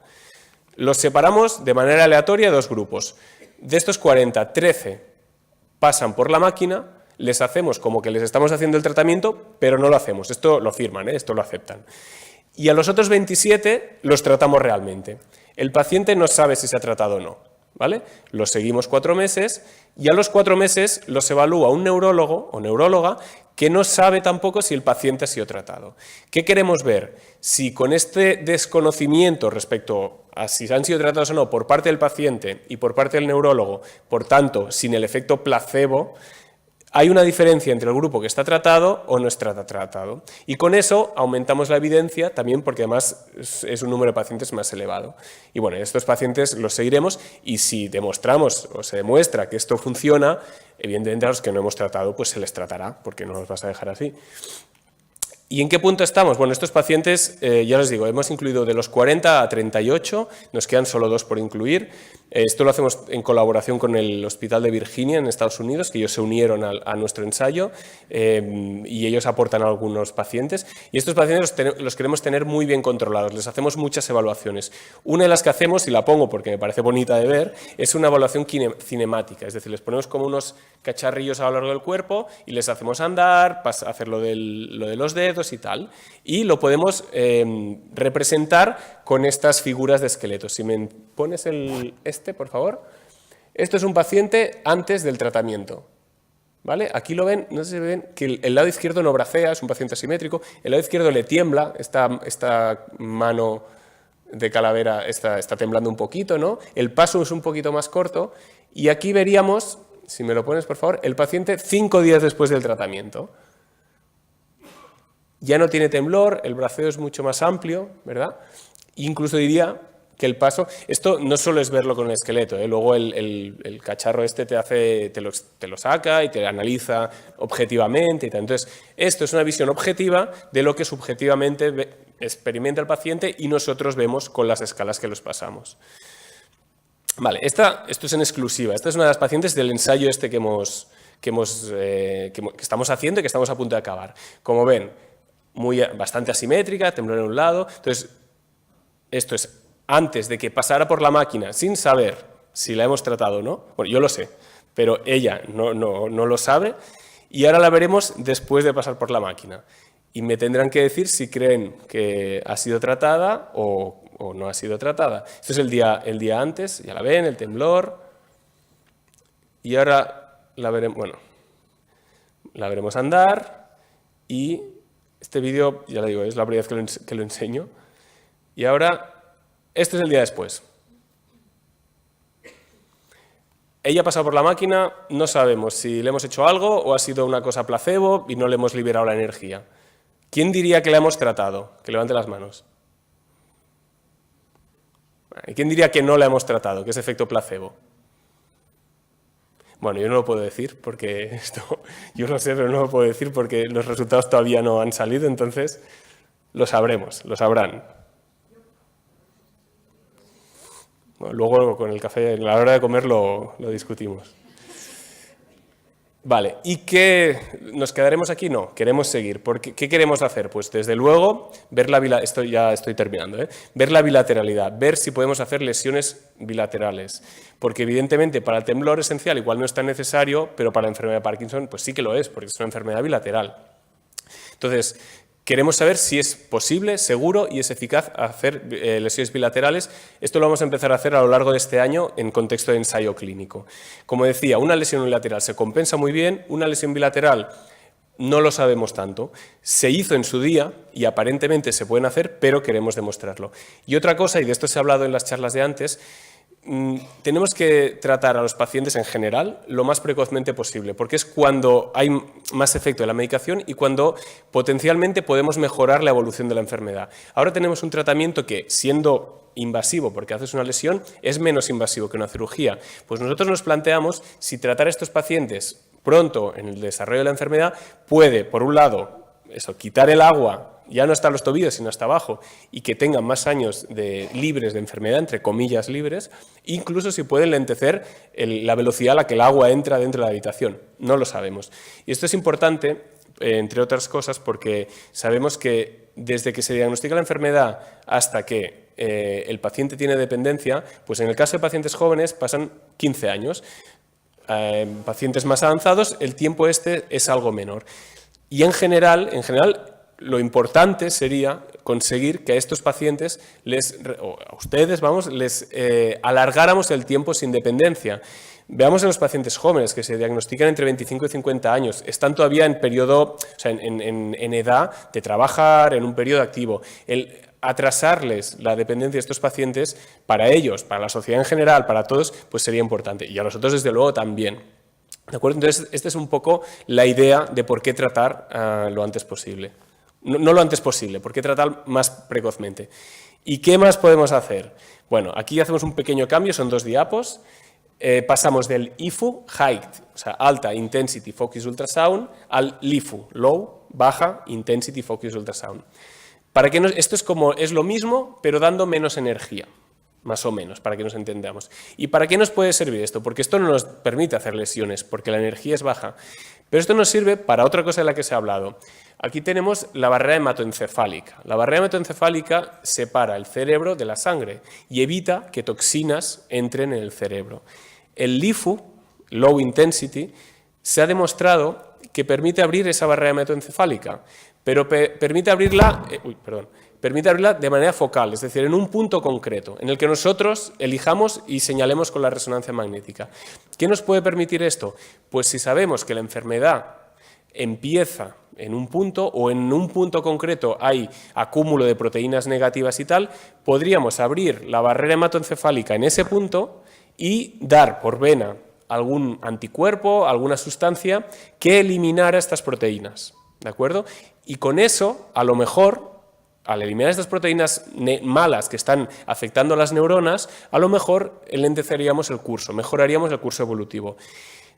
Los separamos de manera aleatoria a 2 grupos. De estos 40, 13 pasan por la máquina, les hacemos como que les estamos haciendo el tratamiento, pero no lo hacemos. Esto lo firman, esto lo aceptan. Y a los otros 27 los tratamos realmente. El paciente no sabe si se ha tratado o no, ¿vale? Los seguimos 4 meses y a los 4 meses los evalúa un neurólogo o neuróloga que no sabe tampoco si el paciente ha sido tratado. ¿Qué queremos ver? Si con este desconocimiento respecto a si han sido tratados o no por parte del paciente y por parte del neurólogo, por tanto, sin el efecto placebo, hay una diferencia entre el grupo que está tratado o no está tratado. Y con eso aumentamos la evidencia también porque además es un número de pacientes más elevado. Y bueno, estos pacientes los seguiremos y si demostramos o se demuestra que esto funciona, evidentemente a los que no hemos tratado pues se les tratará porque no los vas a dejar así. ¿Y en qué punto estamos? Bueno, estos pacientes, ya les digo, hemos incluido de los 40 a 38, nos quedan solo 2 por incluir. Esto lo hacemos en colaboración con el Hospital de Virginia en Estados Unidos, que ellos se unieron a nuestro ensayo y ellos aportan a algunos pacientes. Y estos pacientes los queremos tener muy bien controlados, les hacemos muchas evaluaciones. Una de las que hacemos, y la pongo porque me parece bonita de ver, es una evaluación cinemática, es decir, les ponemos como unos cacharrillos a lo largo del cuerpo y les hacemos andar, hacer lo de los dedos y tal, y lo podemos representar con estas figuras de esqueletos. Si me pones por favor. Esto es un paciente antes del tratamiento. ¿Vale? Aquí lo ven, no sé si ven, que el lado izquierdo no bracea, es un paciente asimétrico, el lado izquierdo le tiembla, esta mano de calavera está temblando un poquito, ¿no? El paso es un poquito más corto, y aquí veríamos, si me lo pones por favor, el paciente 5 días después del tratamiento. Ya no tiene temblor, el braceo es mucho más amplio, ¿verdad? Incluso diría que el paso, esto no solo es verlo con el esqueleto, luego el cacharro te lo saca y te analiza objetivamente y tal. Entonces, esto es una visión objetiva de lo que subjetivamente experimenta el paciente y nosotros vemos con las escalas que los pasamos. Vale, esto es en exclusiva. Esta es una de las pacientes del ensayo este que estamos haciendo y que estamos a punto de acabar. Como ven, bastante asimétrica, temblor en un lado. Entonces, esto es antes de que pasara por la máquina sin saber si la hemos tratado o no. Bueno, yo lo sé, pero ella no lo sabe. Y ahora la veremos después de pasar por la máquina. Y me tendrán que decir si creen que ha sido tratada o no ha sido tratada. Esto es el día antes, ya la ven, el temblor. Y ahora la veremos andar. Y este vídeo, ya le digo, es la primera vez que lo enseño. Y ahora, este es el día después. Ella ha pasado por la máquina, no sabemos si le hemos hecho algo o ha sido una cosa placebo y no le hemos liberado la energía. ¿Quién diría que la hemos tratado? Que levante las manos. ¿Y quién diría que no la hemos tratado, que es efecto placebo? Bueno, yo no lo puedo decir porque yo lo sé, pero no lo puedo decir porque los resultados todavía no han salido, entonces lo sabremos, lo sabrán. Bueno, luego con el café, a la hora de comer lo discutimos. Vale, ¿y qué? ¿Nos quedaremos aquí? No, queremos seguir. ¿Qué queremos hacer? Pues desde luego, ver esto ya estoy terminando, ver la bilateralidad, ver si podemos hacer lesiones bilaterales. Porque evidentemente para el temblor esencial igual no es tan necesario, pero para la enfermedad de Parkinson pues sí que lo es, porque es una enfermedad bilateral. Entonces, queremos saber si es posible, seguro y es eficaz hacer lesiones bilaterales. Esto lo vamos a empezar a hacer a lo largo de este año en contexto de ensayo clínico. Como decía, una lesión unilateral se compensa muy bien, una lesión bilateral no lo sabemos tanto. Se hizo en su día y aparentemente se pueden hacer, pero queremos demostrarlo. Y otra cosa, y de esto se ha hablado en las charlas de antes, tenemos que tratar a los pacientes en general lo más precozmente posible, porque es cuando hay más efecto de la medicación y cuando potencialmente podemos mejorar la evolución de la enfermedad. Ahora tenemos un tratamiento que, siendo invasivo, porque haces una lesión, es menos invasivo que una cirugía. Pues nosotros nos planteamos si tratar a estos pacientes pronto en el desarrollo de la enfermedad puede, por un lado, quitar el agua, ya no hasta los tobillos, sino hasta abajo, y que tengan más años libres de enfermedad, entre comillas libres, incluso si pueden lentecer la velocidad a la que el agua entra dentro de la habitación. No lo sabemos. Y esto es importante, entre otras cosas, porque sabemos que desde que se diagnostica la enfermedad hasta que el paciente tiene dependencia, pues en el caso de pacientes jóvenes pasan 15 años. En pacientes más avanzados el tiempo es algo menor. Y en general, lo importante sería conseguir que a estos pacientes, o a ustedes, les alargáramos el tiempo sin dependencia. Veamos en los pacientes jóvenes que se diagnostican entre 25 y 50 años, están todavía en periodo, o sea, en edad de trabajar, en un periodo activo. El atrasarles la dependencia de estos pacientes, para ellos, para la sociedad en general, para todos, pues sería importante. Y a nosotros, desde luego, también. ¿De acuerdo? Entonces, esta es un poco la idea de por qué tratar lo antes posible. No lo antes posible, por qué tratar más precozmente. ¿Y qué más podemos hacer? Bueno, aquí hacemos un pequeño cambio, son 2 diapos. Pasamos del IFU, High, o sea, Alta Intensity Focus Ultrasound, al LIFU, Low, Baja Intensity Focus Ultrasound. Esto es lo mismo, pero dando menos energía, más o menos, para que nos entendamos. ¿Y para qué nos puede servir esto? Porque esto no nos permite hacer lesiones, porque la energía es baja. Pero esto nos sirve para otra cosa de la que se ha hablado. Aquí tenemos la barrera hematoencefálica. La barrera hematoencefálica separa el cerebro de la sangre y evita que toxinas entren en el cerebro. El LIFU, Low Intensity, se ha demostrado que permite abrir esa barrera hematoencefálica, pero permite abrirla de manera focal, es decir, en un punto concreto, en el que nosotros elijamos y señalemos con la resonancia magnética. ¿Qué nos puede permitir esto? Pues si sabemos que la enfermedad empieza en un punto o en un punto concreto hay acúmulo de proteínas negativas y tal, podríamos abrir la barrera hematoencefálica en ese punto y dar por vena algún anticuerpo, alguna sustancia que eliminara estas proteínas, ¿de acuerdo? Y con eso, a lo mejor, al eliminar estas proteínas malas que están afectando a las neuronas, a lo mejor lenteceríamos el curso, mejoraríamos el curso evolutivo.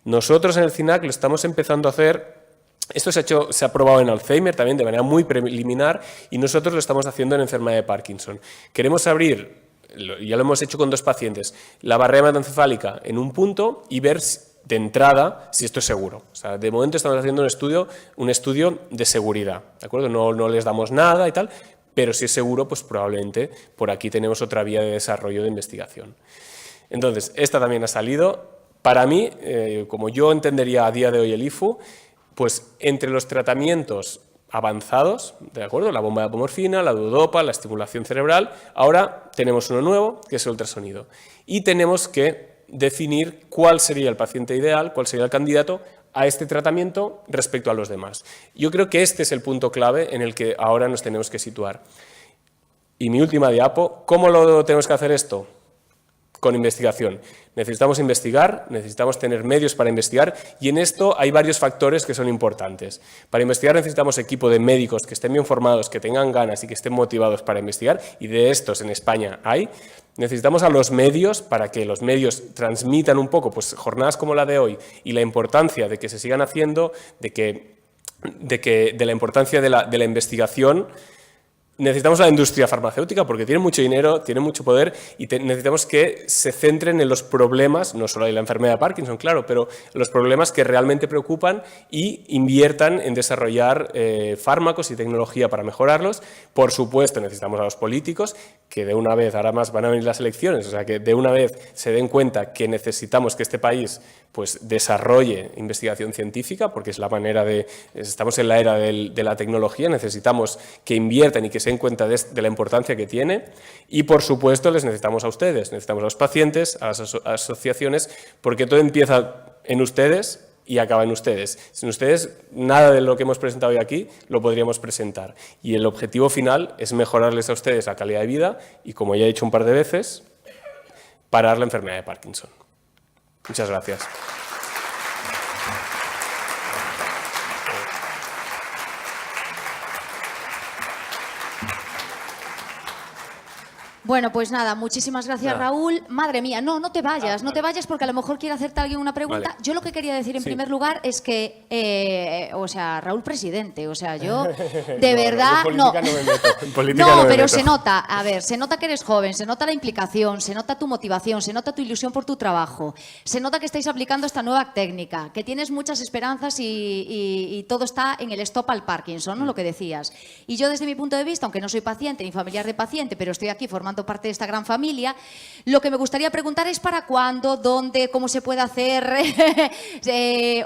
Nosotros en el CINAC lo estamos empezando a hacer. Esto se ha probado en Alzheimer también de manera muy preliminar y nosotros lo estamos haciendo en enfermedad de Parkinson. Queremos abrir ya lo hemos hecho con 2 pacientes, la barrera hematoencefálica en un punto y ver de entrada si esto es seguro. O sea, de momento estamos haciendo un estudio de seguridad, ¿de acuerdo? No les damos nada y tal, pero si es seguro, pues probablemente por aquí tenemos otra vía de desarrollo de investigación. Entonces, esta también ha salido. Para mí, como yo entendería a día de hoy el IFU, pues entre los tratamientos avanzados, ¿de acuerdo? La bomba de apomorfina, la duodopa, la estimulación cerebral. Ahora tenemos uno nuevo, que es el ultrasonido. Y tenemos que definir cuál sería el paciente ideal, cuál sería el candidato a este tratamiento respecto a los demás. Yo creo que este es el punto clave en el que ahora nos tenemos que situar. Y mi última diapo, ¿cómo lo tenemos que hacer esto? Con investigación. Necesitamos investigar, necesitamos tener medios para investigar y en esto hay varios factores que son importantes. Para investigar necesitamos equipo de médicos que estén bien formados, que tengan ganas y que estén motivados para investigar y de estos en España hay. Necesitamos a los medios para que los medios transmitan un poco pues, jornadas como la de hoy y la importancia de que se sigan haciendo, de la importancia de la investigación. Necesitamos a la industria farmacéutica porque tiene mucho dinero, tiene mucho poder y necesitamos que se centren en los problemas, no solo de la enfermedad de Parkinson, claro, pero los problemas que realmente preocupan y inviertan en desarrollar fármacos y tecnología para mejorarlos. Por supuesto, necesitamos a los políticos que de una vez, ahora más van a venir las elecciones, o sea, que de una vez se den cuenta que necesitamos que este país pues, desarrolle investigación científica porque es la manera estamos en la era de la tecnología, necesitamos que inviertan y que se den cuenta de la importancia que tiene y, por supuesto, les necesitamos a ustedes, necesitamos a los pacientes, a las asociaciones, porque todo empieza en ustedes y acaba en ustedes. Sin ustedes, nada de lo que hemos presentado hoy aquí lo podríamos presentar. Y el objetivo final es mejorarles a ustedes la calidad de vida y, como ya he dicho un par de veces, parar la enfermedad de Parkinson. Muchas gracias. Bueno, pues nada, muchísimas gracias, Nada. Raúl. Madre mía, no te vayas, no te vayas porque a lo mejor quiere hacerte alguien una pregunta. Vale. Yo lo que quería decir en Sí. primer lugar es que, o sea, Raúl presidente, o sea, yo de No, verdad en política no me meto, en política no, no me pero meto. se nota, a ver, se nota que eres joven, se nota la implicación, se nota tu motivación, se nota tu ilusión por tu trabajo, se nota que estáis aplicando esta nueva técnica, que tienes muchas esperanzas y todo está en el stop al Parkinson, ¿no? Lo que decías. Y yo desde mi punto de vista, aunque no soy paciente ni familiar de paciente, pero estoy aquí formando parte de esta gran familia, lo que me gustaría preguntar es para cuándo, dónde, cómo se puede hacer,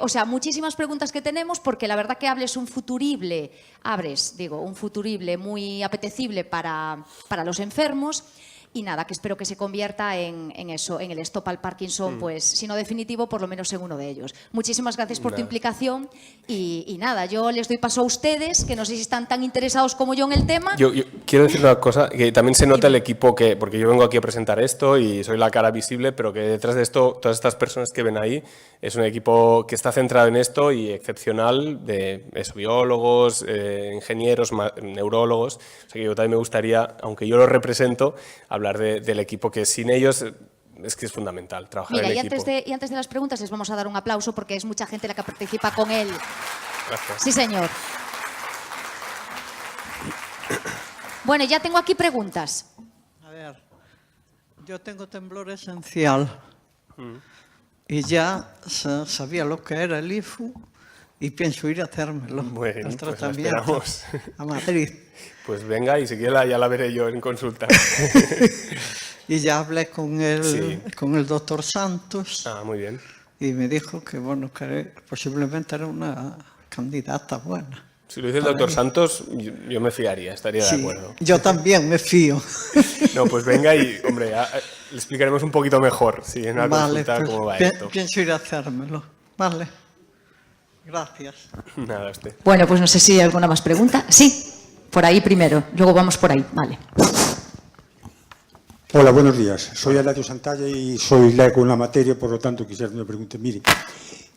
o sea, muchísimas preguntas que tenemos porque la verdad que un futurible muy apetecible para los enfermos. Y nada, que espero que se convierta en eso, en el stop al Parkinson, pues si no definitivo, por lo menos en uno de ellos. Muchísimas gracias por tu implicación y nada, yo les doy paso a ustedes, que no sé si están tan interesados como yo en el tema. Yo quiero decir una cosa, que también se nota el equipo porque yo vengo aquí a presentar esto y soy la cara visible, pero que detrás de esto, todas estas personas que ven ahí, es un equipo que está centrado en esto y excepcional, de biólogos, ingenieros, neurólogos. O sea que yo también me gustaría, aunque yo lo represento, hablar del equipo que sin ellos es que es fundamental trabajar Mira, en equipo. y antes de las preguntas les vamos a dar un aplauso porque es mucha gente la que participa con él. Gracias. Sí, señor. Bueno, ya tengo aquí preguntas. A ver, yo tengo temblor esencial y ya sabía lo que era el IFU y pienso ir a hacérmelo. Bueno, al pues la tratamiento esperamos. a Madrid. Pues venga y si quiere ya la veré yo en consulta. Y ya hablé con Sí. el doctor Santos Ah, muy bien. y me dijo que, bueno, que posiblemente era una candidata buena. Si lo dice el doctor Santos, yo me fiaría, estaría de Sí, acuerdo. yo también me fío. No, pues venga y, hombre, le explicaremos un poquito mejor, sí, en una Vale, consulta pues cómo va esto. pienso ir a hacérmelo. Vale. Gracias. Nada, usted. Bueno, pues no sé si hay alguna más pregunta. Sí, por ahí primero, luego vamos por ahí. Vale. Hola, buenos días. Soy Eladio Santalla y soy laico en la materia, por lo tanto quisiera que me pregunte, mire,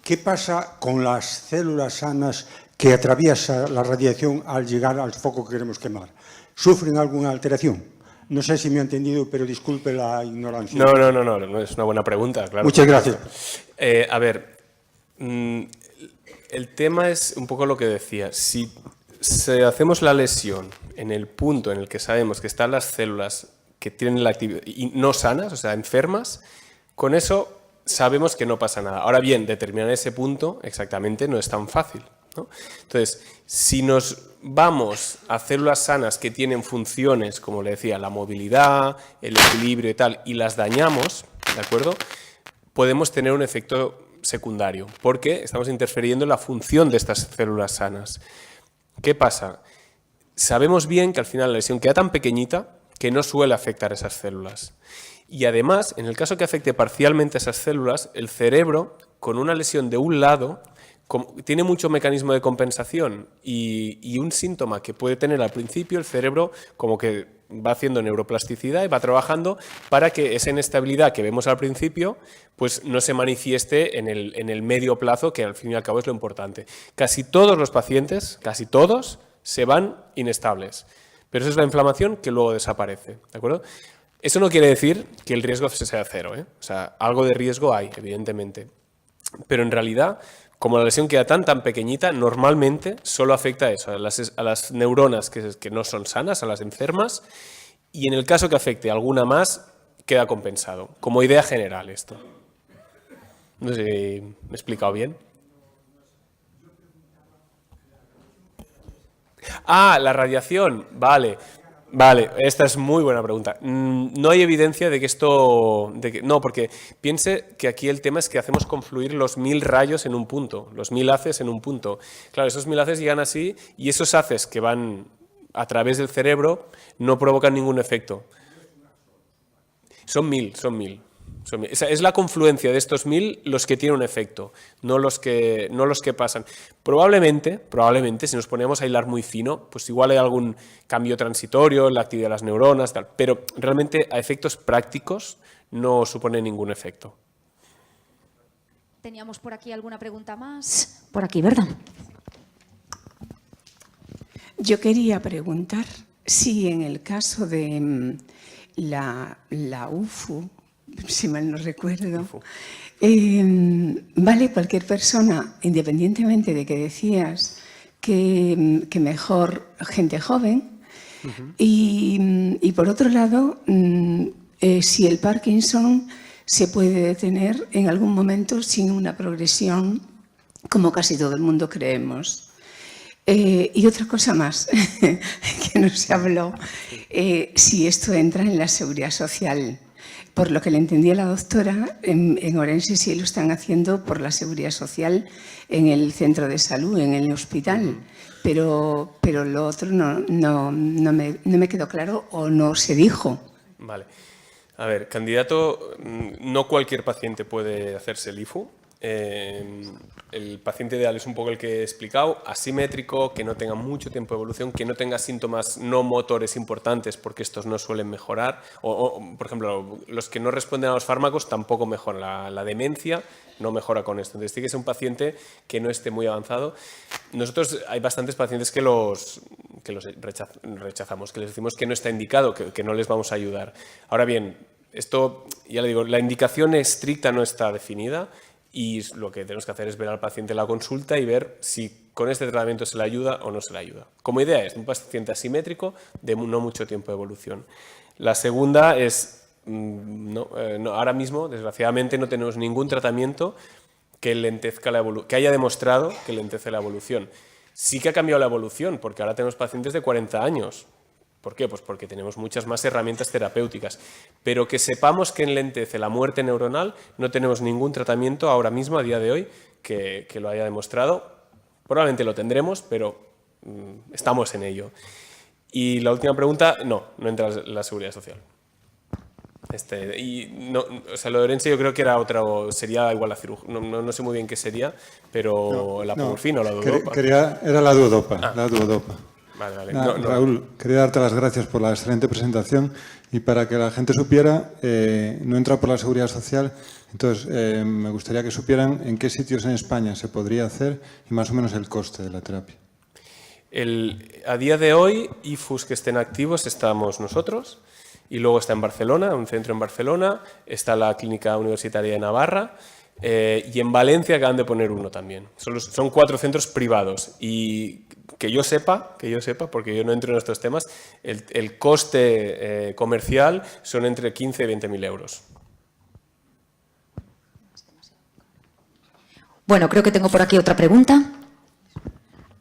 ¿qué pasa con las células sanas que atraviesa la radiación al llegar al foco que queremos quemar? ¿Sufren alguna alteración? No sé si me ha entendido, pero disculpe la ignorancia. No, es una buena pregunta, claro. Muchas gracias. A ver, el tema es un poco lo que decía. Si hacemos la lesión en el punto en el que sabemos que están las células que tienen la actividad y no sanas, o sea, enfermas, con eso sabemos que no pasa nada. Ahora bien, determinar ese punto exactamente no es tan fácil, ¿no? Entonces, si nos vamos a células sanas que tienen funciones, como le decía, la movilidad, el equilibrio y tal, y las dañamos, ¿de acuerdo?, podemos tener un efecto secundario, porque estamos interfiriendo en la función de estas células sanas. ¿Qué pasa? Sabemos bien que al final la lesión queda tan pequeñita que no suele afectar a esas células. Y además, en el caso que afecte parcialmente a esas células, el cerebro, con una lesión de un lado, tiene mucho mecanismo de compensación y un síntoma que puede tener al principio, el cerebro como que va haciendo neuroplasticidad y va trabajando para que esa inestabilidad que vemos al principio pues no se manifieste en el medio plazo, que al fin y al cabo es lo importante. Casi todos los pacientes, casi todos, se van inestables, pero esa es la inflamación que luego desaparece, ¿de acuerdo? Eso no quiere decir que el riesgo sea cero, ¿eh? O sea, algo de riesgo hay, evidentemente, pero en realidad, como la lesión queda tan pequeñita, normalmente solo afecta a eso, a las neuronas que no son sanas, a las enfermas, y en el caso que afecte a alguna más, queda compensado. Como idea general esto. No sé si me he explicado bien. Ah, la radiación, vale. Vale, esta es muy buena pregunta. No hay evidencia de que esto... no, porque piense que aquí el tema es que hacemos confluir los 1000 rayos en un punto, los 1000 haces en un punto. Claro, esos 1000 haces llegan así y esos haces que van a través del cerebro no provocan ningún efecto. Son 1000. Es la confluencia de estos 1000 los que tienen un efecto, no los que pasan. Probablemente, si nos ponemos a hilar muy fino, pues igual hay algún cambio transitorio en la actividad de las neuronas, tal, pero realmente a efectos prácticos no supone ningún efecto. Teníamos por aquí alguna pregunta más. Por aquí, ¿verdad? Yo quería preguntar si en el caso de la UFU, si mal no recuerdo, vale cualquier persona, independientemente de que decías que mejor gente joven, y por otro lado, si el Parkinson se puede detener en algún momento sin una progresión, como casi todo el mundo creemos. Y otra cosa más, que no se habló, si esto entra en la seguridad social. Por lo que le entendí a la doctora, en Orense sí lo están haciendo por la seguridad social en el centro de salud, en el hospital, pero lo otro no me quedó claro o no se dijo. Vale. A ver, candidato, no cualquier paciente puede hacerse el IFU. El paciente ideal es un poco el que he explicado, asimétrico, que no tenga mucho tiempo de evolución, que no tenga síntomas no motores importantes, porque estos no suelen mejorar, por ejemplo, los que no responden a los fármacos tampoco mejoran, la demencia no mejora con esto, entonces tiene que ser un paciente que no esté muy avanzado. Nosotros hay bastantes pacientes que los rechazamos, que les decimos que no está indicado, que no les vamos a ayudar. Ahora bien, esto, ya le digo, la indicación estricta no está definida, y lo que tenemos que hacer es ver al paciente en la consulta y ver si con este tratamiento se le ayuda o no se le ayuda. Como idea es un paciente asimétrico de no mucho tiempo de evolución. La segunda es, ahora mismo, desgraciadamente, no tenemos ningún tratamiento que lentezca que haya demostrado que lentece la evolución. Sí que ha cambiado la evolución, porque ahora tenemos pacientes de 40 años. ¿Por qué? Pues porque tenemos muchas más herramientas terapéuticas. Pero que sepamos que enlentece la muerte neuronal, no tenemos ningún tratamiento ahora mismo, a día de hoy, que lo haya demostrado. Probablemente lo tendremos, pero estamos en ello. Y la última pregunta, no entra la seguridad social. O sea, lo de Orense yo creo que era otra, sería igual la cirugía. No sé muy bien qué sería, pero la morfina o la duodopa. Era la duodopa. La duodopa. Vale. Raúl, quería darte las gracias por la excelente presentación y para que la gente supiera, no entra por la seguridad social, entonces me gustaría que supieran en qué sitios en España se podría hacer y más o menos el coste de la terapia. A día de hoy, IFUs que estén activos estamos nosotros y luego está en Barcelona, un centro en Barcelona, está la Clínica Universitaria de Navarra y en Valencia acaban de poner uno también. Son 4 centros privados y que yo sepa, porque yo no entro en estos temas, el coste comercial son entre 15 y 20.000 euros. Bueno, creo que tengo por aquí otra pregunta.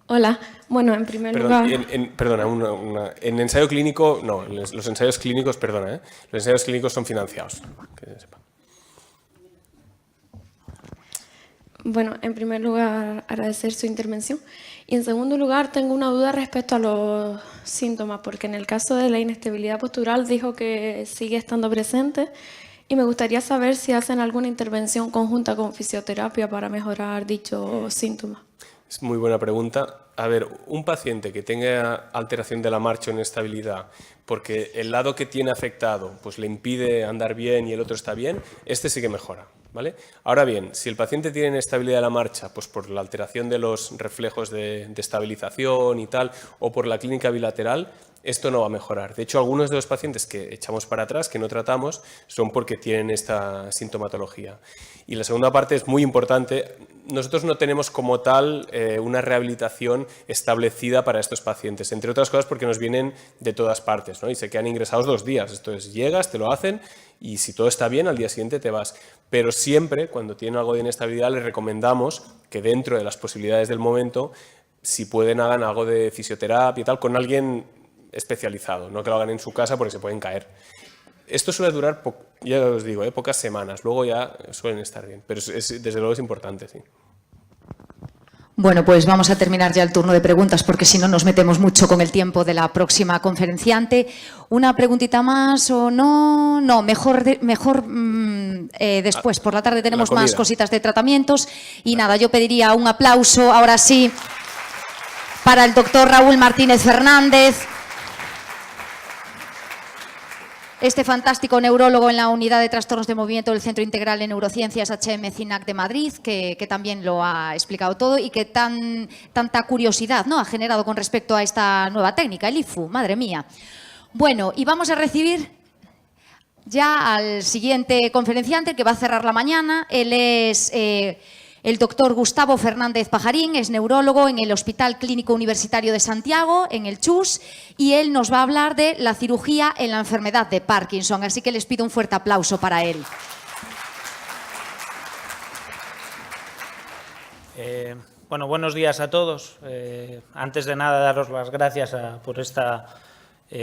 Hola, bueno, en primer Perdón, lugar... en ensayo clínico, no, los ensayos clínicos, perdona, los ensayos clínicos son financiados, que se sepa. Bueno, en primer lugar, agradecer su intervención. Y en segundo lugar, tengo una duda respecto a los síntomas, porque en el caso de la inestabilidad postural dijo que sigue estando presente y me gustaría saber si hacen alguna intervención conjunta con fisioterapia para mejorar dichos síntomas. Es muy buena pregunta. A ver, un paciente que tenga alteración de la marcha o inestabilidad porque el lado que tiene afectado pues le impide andar bien y el otro está bien, este sí que mejora, ¿vale? Ahora bien, si el paciente tiene inestabilidad de la marcha pues por la alteración de los reflejos de estabilización y tal, o por la clínica bilateral, esto no va a mejorar. De hecho, algunos de los pacientes que echamos para atrás, que no tratamos, son porque tienen esta sintomatología. Y la segunda parte es muy importante. Nosotros no tenemos como tal una rehabilitación establecida para estos pacientes, entre otras cosas porque nos vienen de todas partes, ¿no? Y se quedan ingresados 2 días. Esto es, llegas, te lo hacen y si todo está bien, al día siguiente te vas. Pero siempre, cuando tienen algo de inestabilidad, les recomendamos que dentro de las posibilidades del momento, si pueden, hagan algo de fisioterapia y tal, con alguien especializado, no que lo hagan en su casa porque se pueden caer. Esto suele durar, ya os digo, pocas semanas, luego ya suelen estar bien, pero desde luego es importante, sí. Bueno, pues vamos a terminar ya el turno de preguntas porque si no nos metemos mucho con el tiempo de la próxima conferenciante. ¿Una preguntita más o no? No, mejor después. Por la tarde tenemos más cositas de tratamientos. Y nada, yo pediría un aplauso, ahora sí, para el doctor Raúl Martínez Fernández. Este fantástico neurólogo en la Unidad de Trastornos de Movimiento del Centro Integral de Neurociencias HM-CINAC de Madrid, que también lo ha explicado todo y que tanta curiosidad, ¿no?, ha generado con respecto a esta nueva técnica, el IFU, madre mía. Bueno, y vamos a recibir ya al siguiente conferenciante que va a cerrar la mañana. Él es el doctor Gustavo Fernández Pajarín, es neurólogo en el Hospital Clínico Universitario de Santiago, en el CHUS, y él nos va a hablar de la cirugía en la enfermedad de Parkinson. Así que les pido un fuerte aplauso para él. Bueno, buenos días a todos. Antes de nada, daros las gracias por esta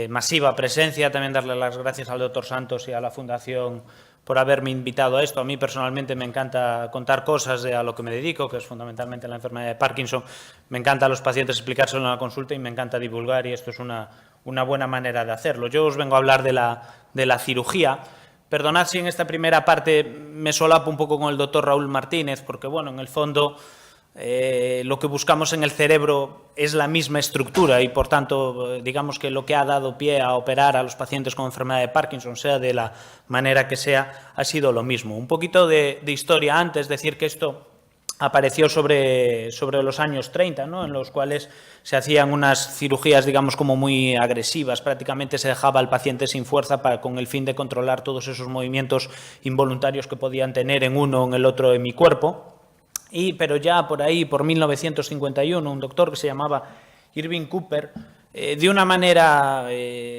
masiva presencia. También darle las gracias al doctor Santos y a la Fundación por haberme invitado a esto. A mí personalmente me encanta contar cosas a lo que me dedico, que es fundamentalmente la enfermedad de Parkinson. Me encanta a los pacientes explicárselo en la consulta y me encanta divulgar, y esto es una buena manera de hacerlo. Yo os vengo a hablar de la cirugía. Perdonad si en esta primera parte me solapo un poco con el doctor Raúl Martínez, porque bueno, en el fondo lo que buscamos en el cerebro es la misma estructura y, por tanto, digamos que lo que ha dado pie a operar a los pacientes con enfermedad de Parkinson, sea de la manera que sea, ha sido lo mismo. Un poquito de historia antes, decir que esto apareció sobre los años 30, ¿no?, en los cuales se hacían unas cirugías, digamos, como muy agresivas. Prácticamente se dejaba al paciente sin fuerza con el fin de controlar todos esos movimientos involuntarios que podían tener en uno o en el otro hemicuerpo. Pero ya por ahí, por 1951, un doctor que se llamaba Irving Cooper, de una manera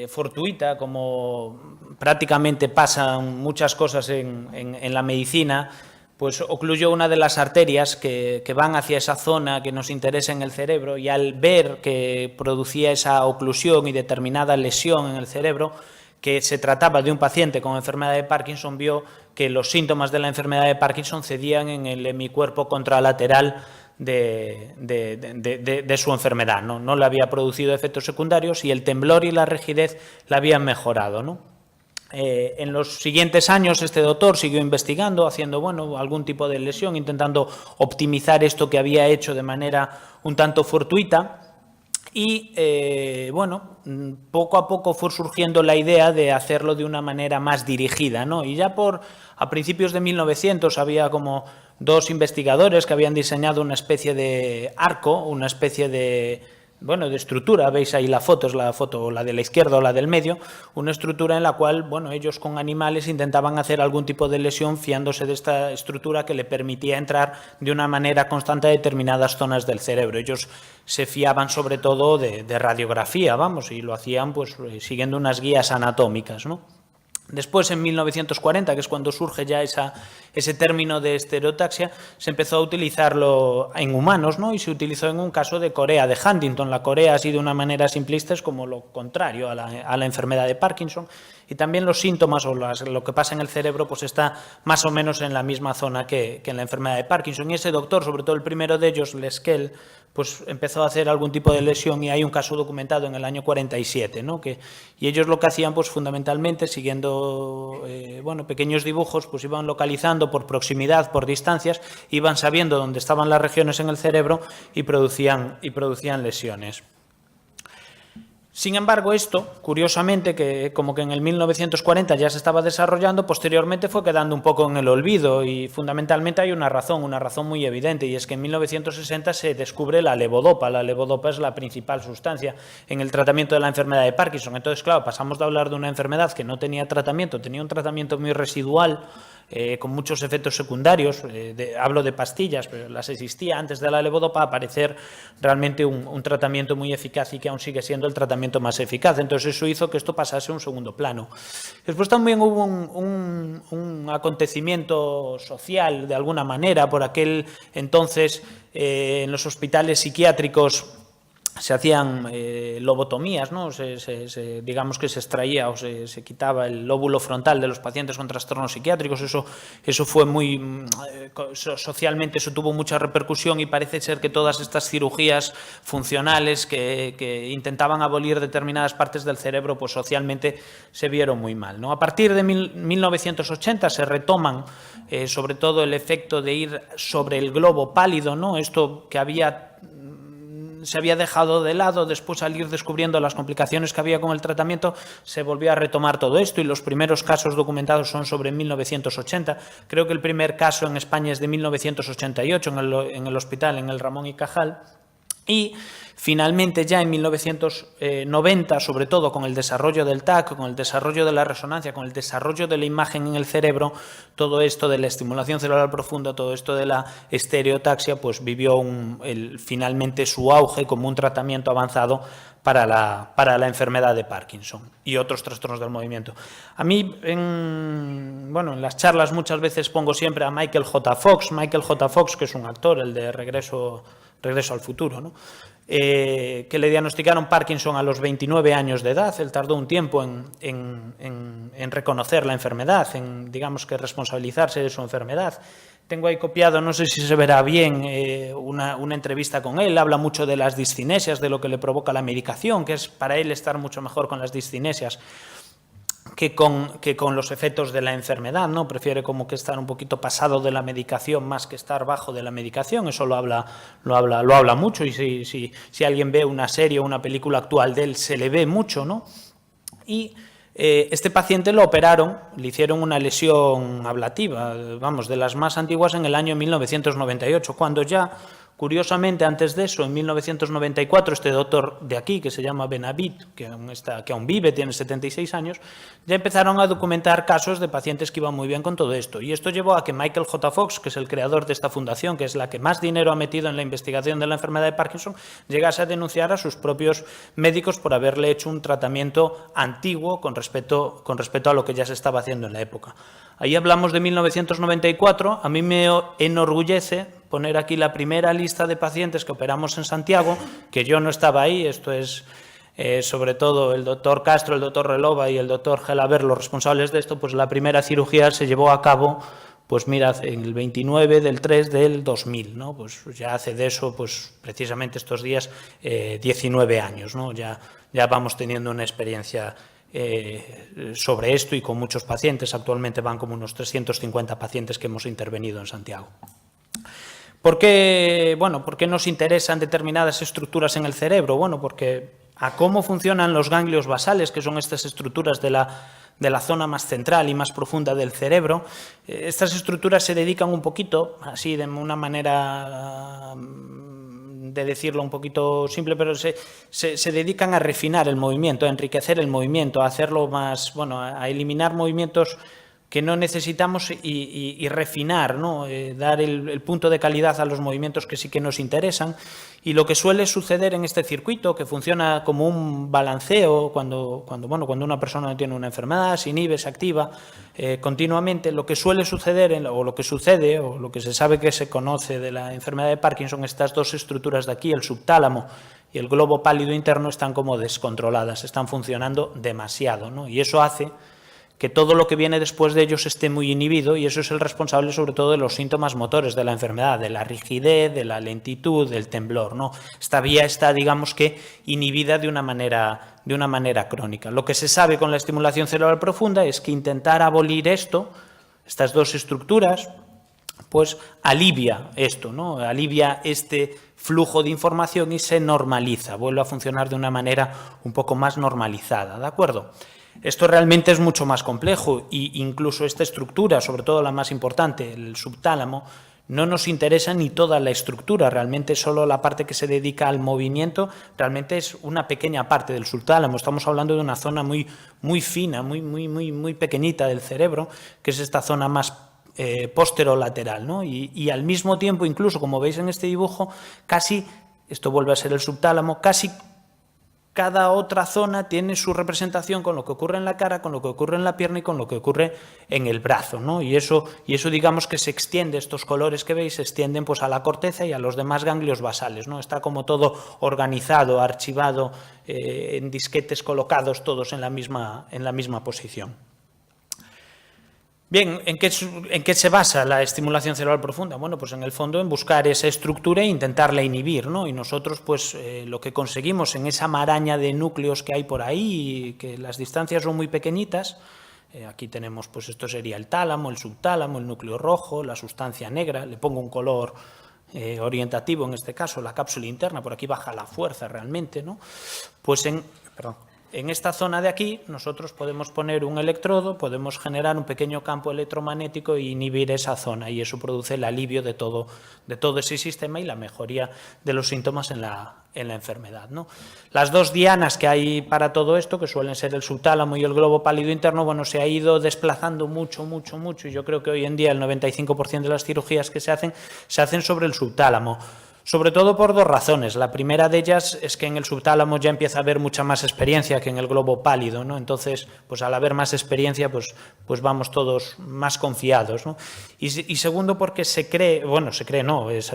fortuita, como prácticamente pasan muchas cosas en la medicina, pues ocluyó una de las arterias que van hacia esa zona que nos interesa en el cerebro, y al ver que producía esa oclusión y determinada lesión en el cerebro, que se trataba de un paciente con enfermedad de Parkinson, vio que los síntomas de la enfermedad de Parkinson cedían en el hemicuerpo contralateral de su enfermedad, ¿no? No le había producido efectos secundarios y el temblor y la rigidez la habían mejorado, ¿no? En los siguientes años este doctor siguió investigando, haciendo algún tipo de lesión, intentando optimizar esto que había hecho de manera un tanto fortuita. Y, poco a poco fue surgiendo la idea de hacerlo de una manera más dirigida, ¿no? Y ya a principios de 1900 había como 2 investigadores que habían diseñado una especie de arco, una especie de bueno, de estructura, veis ahí la foto, es la foto, la de la izquierda o la del medio, una estructura en la cual, bueno, ellos con animales intentaban hacer algún tipo de lesión fiándose de esta estructura que le permitía entrar de una manera constante a determinadas zonas del cerebro. Ellos se fiaban sobre todo de radiografía, vamos, y lo hacían pues siguiendo unas guías anatómicas, ¿no? Después, en 1940, que es cuando surge ya ese término de estereotaxia, se empezó a utilizarlo en humanos, ¿no? Y se utilizó en un caso de corea de Huntington. La corea, así de una manera simplista, es como lo contrario a la enfermedad de Parkinson. Y también los síntomas o lo que pasa en el cerebro pues está más o menos en la misma zona que en la enfermedad de Parkinson. Y ese doctor, sobre todo el primero de ellos, Leschel, pues empezó a hacer algún tipo de lesión y hay un caso documentado en el año 47, ¿no? Y ellos lo que hacían, pues fundamentalmente, siguiendo bueno, pequeños dibujos, pues iban localizando por proximidad, por distancias, iban sabiendo dónde estaban las regiones en el cerebro y producían lesiones. Sin embargo, esto, curiosamente, que como que en el 1940 ya se estaba desarrollando, posteriormente fue quedando un poco en el olvido y fundamentalmente hay una razón muy evidente, y es que en 1960 se descubre la levodopa. La levodopa es la principal sustancia en el tratamiento de la enfermedad de Parkinson. Entonces, claro, pasamos de hablar de una enfermedad que no tenía tratamiento, tenía un tratamiento muy residual, con muchos efectos secundarios, hablo de pastillas, pero las existía antes de la levodopa, a aparecer realmente un tratamiento muy eficaz y que aún sigue siendo el tratamiento más eficaz. Entonces eso hizo que esto pasase a un segundo plano. Después también hubo un acontecimiento social, de alguna manera, por aquel entonces en los hospitales psiquiátricos se hacían lobotomías, ¿no? Digamos que se extraía o se quitaba el lóbulo frontal de los pacientes con trastornos psiquiátricos. Eso fue muy socialmente, eso tuvo mucha repercusión y parece ser que todas estas cirugías funcionales que intentaban abolir determinadas partes del cerebro, pues socialmente se vieron muy mal, ¿no? A partir de 1980 se retoman sobre todo el efecto de ir sobre el globo pálido, ¿no? Esto que se había dejado de lado, después al ir descubriendo las complicaciones que había con el tratamiento, se volvió a retomar todo esto y los primeros casos documentados son sobre 1980. Creo que el primer caso en España es de 1988 en el hospital, en el Ramón y Cajal. Y finalmente ya en 1990, sobre todo con el desarrollo del TAC, con el desarrollo de la resonancia, con el desarrollo de la imagen en el cerebro, todo esto de la estimulación cerebral profunda, todo esto de la estereotaxia, pues vivió finalmente su auge como un tratamiento avanzado para la enfermedad de Parkinson y otros trastornos del movimiento. A mí, en las charlas muchas veces pongo siempre a Michael J. Fox. Michael J. Fox, que es un actor, el de Regreso al futuro, ¿no? Que le diagnosticaron Parkinson a los 29 años de edad. Él tardó un tiempo en reconocer la enfermedad, en, digamos, que responsabilizarse de su enfermedad. Tengo ahí copiado, no sé si se verá bien, una entrevista con él. Habla mucho de las discinesias, de lo que le provoca la medicación, que es para él estar mucho mejor con las discinesias que con los efectos de la enfermedad, ¿no? Prefiere como que estar un poquito pasado de la medicación más que estar bajo de la medicación. Eso lo habla mucho, y si alguien ve una serie o una película actual de él, se le ve mucho, ¿no? Y este paciente lo operaron, le hicieron una lesión ablativa, vamos, de las más antiguas, en el año 1998, cuando ya, curiosamente, antes de eso, en 1994, este doctor de aquí, que se llama Benabit, que aún vive, tiene 76 años, ya empezaron a documentar casos de pacientes que iban muy bien con todo esto. Y esto llevó a que Michael J. Fox, que es el creador de esta fundación, que es la que más dinero ha metido en la investigación de la enfermedad de Parkinson, llegase a denunciar a sus propios médicos por haberle hecho un tratamiento antiguo con respecto a lo que ya se estaba haciendo en la época. Ahí hablamos de 1994, a mí me enorgullece poner aquí la primera lista de pacientes que operamos en Santiago, que yo no estaba ahí. Esto es sobre todo el doctor Castro, el doctor Relova y el doctor Gelaber, los responsables de esto. Pues la primera cirugía se llevó a cabo, pues mirad, en el 29 del 3 del 2000, ¿no? Pues ya hace de eso, pues precisamente estos días, 19 años, ¿no? Ya vamos teniendo una experiencia sobre esto y con muchos pacientes. Actualmente van como unos 350 pacientes que hemos intervenido en Santiago. ¿Por qué nos interesan determinadas estructuras en el cerebro? Bueno, porque a cómo funcionan los ganglios basales, que son estas estructuras de la zona más central y más profunda del cerebro. Estas estructuras se dedican un poquito, así de una manera de decirlo un poquito simple, pero se dedican a refinar el movimiento, a enriquecer el movimiento, a hacerlo más, bueno, a eliminar movimientos que no necesitamos y refinar, ¿no? Dar el punto de calidad a los movimientos que sí que nos interesan. Y lo que suele suceder en este circuito, que funciona como un balanceo, cuando una persona no tiene una enfermedad, se inhibe, se activa continuamente, lo que suele suceder, o lo que sucede, o lo que se sabe que se conoce de la enfermedad de Parkinson, estas dos estructuras de aquí, el subtálamo y el globo pálido interno, están como descontroladas, están funcionando demasiado, ¿no? Y eso hace que todo lo que viene después de ellos esté muy inhibido, y eso es el responsable sobre todo de los síntomas motores de la enfermedad, de la rigidez, de la lentitud, del temblor, ¿no? Esta vía está, digamos que, inhibida de una manera crónica. Lo que se sabe con la estimulación cerebral profunda es que intentar abolir estas dos estructuras, pues alivia esto, ¿no? Alivia este flujo de información y se normaliza, vuelve a funcionar de una manera un poco más normalizada, ¿de acuerdo? Esto realmente es mucho más complejo e incluso esta estructura, sobre todo la más importante, el subtálamo, no nos interesa ni toda la estructura, realmente solo la parte que se dedica al movimiento, realmente es una pequeña parte del subtálamo. Estamos hablando de una zona muy fina, muy pequeñita del cerebro, que es esta zona más posterolateral, ¿no? Y al mismo tiempo, incluso como veis en este dibujo, casi, esto vuelve a ser el subtálamo, casi cada otra zona tiene su representación con lo que ocurre en la cara, con lo que ocurre en la pierna y con lo que ocurre en el brazo, ¿no? Y eso digamos que se extiende, estos colores que veis se extienden pues a la corteza y a los demás ganglios basales, ¿no? Está como todo organizado, archivado, en disquetes colocados todos en la misma posición. Bien, ¿en qué se basa la estimulación cerebral profunda? Bueno, pues en el fondo en buscar esa estructura e intentarla inhibir, ¿no? Y nosotros, pues lo que conseguimos en esa maraña de núcleos que hay por ahí, que las distancias son muy pequeñitas, aquí tenemos, pues esto sería el tálamo, el subtálamo, el núcleo rojo, la sustancia negra, le pongo un color orientativo en este caso, la cápsula interna, por aquí baja la fuerza realmente, ¿no? Pues en esta zona de aquí nosotros podemos poner un electrodo, podemos generar un pequeño campo electromagnético e inhibir esa zona, y eso produce el alivio de todo ese sistema y la mejoría de los síntomas en la enfermedad, ¿no? Las dos dianas que hay para todo esto, que suelen ser el subtálamo y el globo pálido interno, bueno, se ha ido desplazando mucho, y yo creo que hoy en día el 95% de las cirugías que se hacen sobre el subtálamo. Sobre todo por dos razones. La primera de ellas es que en el subtálamo ya empieza a haber mucha más experiencia que en el globo pálido, ¿no? Entonces, pues al haber más experiencia, pues vamos todos más confiados, ¿no? Y segundo, porque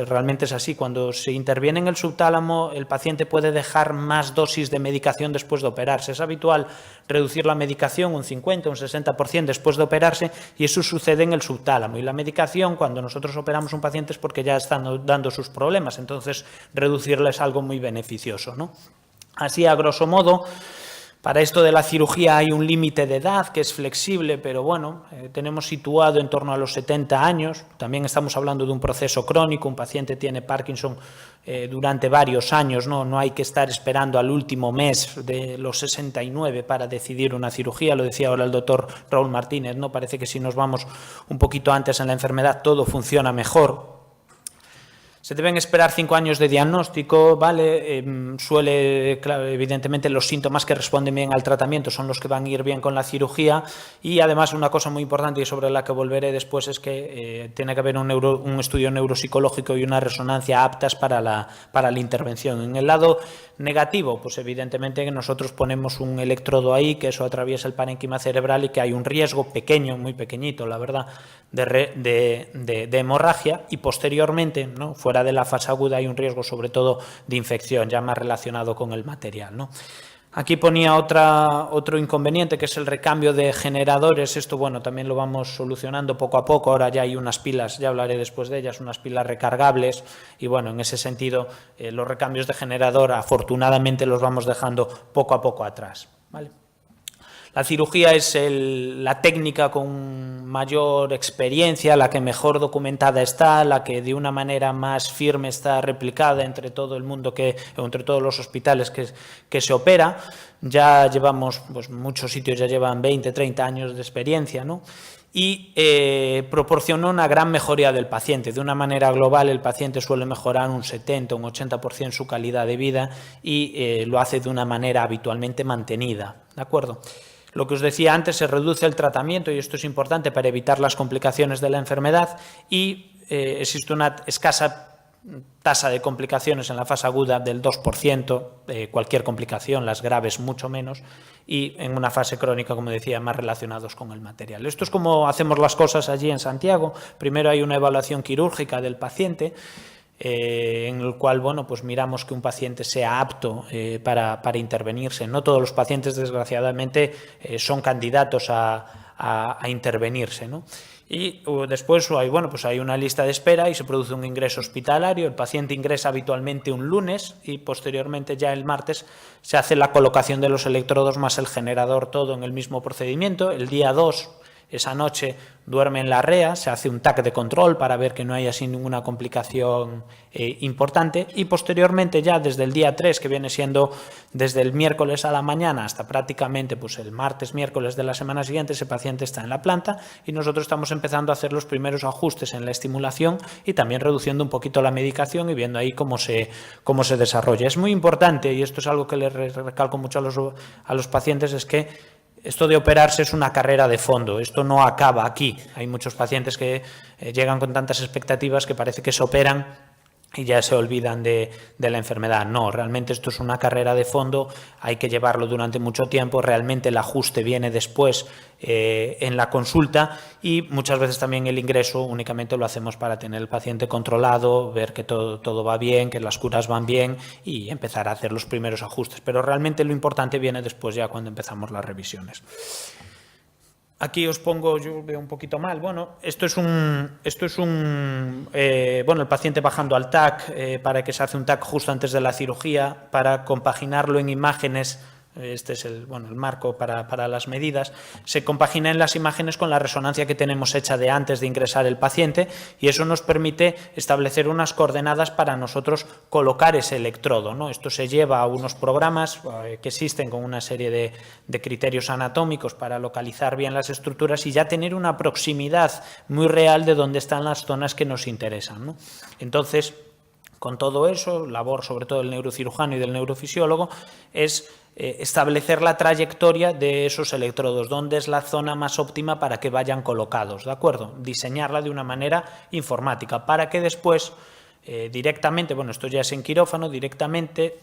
realmente es así. Cuando se interviene en el subtálamo, el paciente puede dejar más dosis de medicación después de operarse. Es habitual reducir la medicación un 50, un 60% después de operarse, y eso sucede en el subtálamo. Y la medicación, cuando nosotros operamos a un paciente, es porque ya están dando sus problemas. Entonces, reducirla es algo muy beneficioso, ¿no? Así, a grosso modo, para esto de la cirugía hay un límite de edad que es flexible, pero bueno, tenemos situado en torno a los 70 años. También estamos hablando de un proceso crónico, un paciente tiene Parkinson durante varios años, ¿no? No hay que estar esperando al último mes de los 69 para decidir una cirugía, lo decía ahora el doctor Raúl Martínez, ¿no? Parece que si nos vamos un poquito antes en la enfermedad todo funciona mejor. Se deben esperar 5 años de diagnóstico, ¿vale? Claro, evidentemente los síntomas que responden bien al tratamiento son los que van a ir bien con la cirugía, y además una cosa muy importante y sobre la que volveré después es que tiene que haber un estudio neuropsicológico y una resonancia aptas para la intervención. En el lado negativo, pues evidentemente que nosotros ponemos un electrodo ahí, que eso atraviesa el parénquima cerebral y que hay un riesgo pequeño, muy pequeñito, la verdad, de hemorragia, y posteriormente, ¿no? Fuera de la fase aguda hay un riesgo sobre todo de infección, ya más relacionado con el material, ¿no? Aquí ponía otro inconveniente, que es el recambio de generadores. Esto, bueno, también lo vamos solucionando poco a poco. Ahora ya hay unas pilas, ya hablaré después de ellas, unas pilas recargables, y bueno, en ese sentido los recambios de generador afortunadamente los vamos dejando poco a poco atrás, ¿vale? La cirugía es la técnica con mayor experiencia, la que mejor documentada está, la que de una manera más firme está replicada entre todo el mundo, entre todos los hospitales que se opera. Ya llevamos, pues muchos sitios ya llevan 20, 30 años de experiencia, ¿no? y proporcionó una gran mejoría del paciente. De una manera global, el paciente suele mejorar un 70, un 80% su calidad de vida y lo hace de una manera habitualmente mantenida, ¿de acuerdo? Lo que os decía antes, se reduce el tratamiento, y esto es importante para evitar las complicaciones de la enfermedad, y existe una escasa tasa de complicaciones en la fase aguda del 2%, cualquier complicación, las graves mucho menos, y en una fase crónica, como decía, más relacionados con el material. Esto es como hacemos las cosas allí en Santiago. Primero hay una evaluación quirúrgica del paciente, en el cual, bueno, pues miramos que un paciente sea apto para intervenirse. No todos los pacientes, desgraciadamente, son candidatos a intervenirse, ¿no? Y después hay una lista de espera y se produce un ingreso hospitalario. El paciente ingresa habitualmente un lunes y posteriormente ya el martes se hace la colocación de los electrodos más el generador, todo en el mismo procedimiento. El día 2, esa noche, duerme en la REA, se hace un TAC de control para ver que no haya así ninguna complicación importante, y posteriormente ya desde el día 3, que viene siendo desde el miércoles a la mañana hasta prácticamente pues el martes, miércoles de la semana siguiente, ese paciente está en la planta y nosotros estamos empezando a hacer los primeros ajustes en la estimulación y también reduciendo un poquito la medicación y viendo ahí cómo se desarrolla. Es muy importante, y esto es algo que le recalco mucho a los pacientes, es que esto de operarse es una carrera de fondo, esto no acaba aquí. Hay muchos pacientes que llegan con tantas expectativas que parece que se operan y ya se olvidan de la enfermedad. No, realmente esto es una carrera de fondo, hay que llevarlo durante mucho tiempo, realmente el ajuste viene después en la consulta, y muchas veces también el ingreso únicamente lo hacemos para tener el paciente controlado, ver que todo va bien, que las curas van bien y empezar a hacer los primeros ajustes. Pero realmente lo importante viene después, ya cuando empezamos las revisiones. Aquí os pongo, yo veo un poquito mal, bueno, esto es el paciente bajando al TAC, para que se hace un TAC justo antes de la cirugía, para compaginarlo en imágenes. Este es el marco para las medidas. Se compagina en las imágenes con la resonancia que tenemos hecha de antes de ingresar el paciente, y eso nos permite establecer unas coordenadas para nosotros colocar ese electrodo, ¿no? Esto se lleva a unos programas que existen con una serie de criterios anatómicos para localizar bien las estructuras y ya tener una proximidad muy real de dónde están las zonas que nos interesan, ¿no? Entonces, con todo eso, labor sobre todo del neurocirujano y del neurofisiólogo es establecer la trayectoria de esos electrodos, dónde es la zona más óptima para que vayan colocados, ¿de acuerdo? Diseñarla de una manera informática para que después directamente, bueno, esto ya es en quirófano, directamente,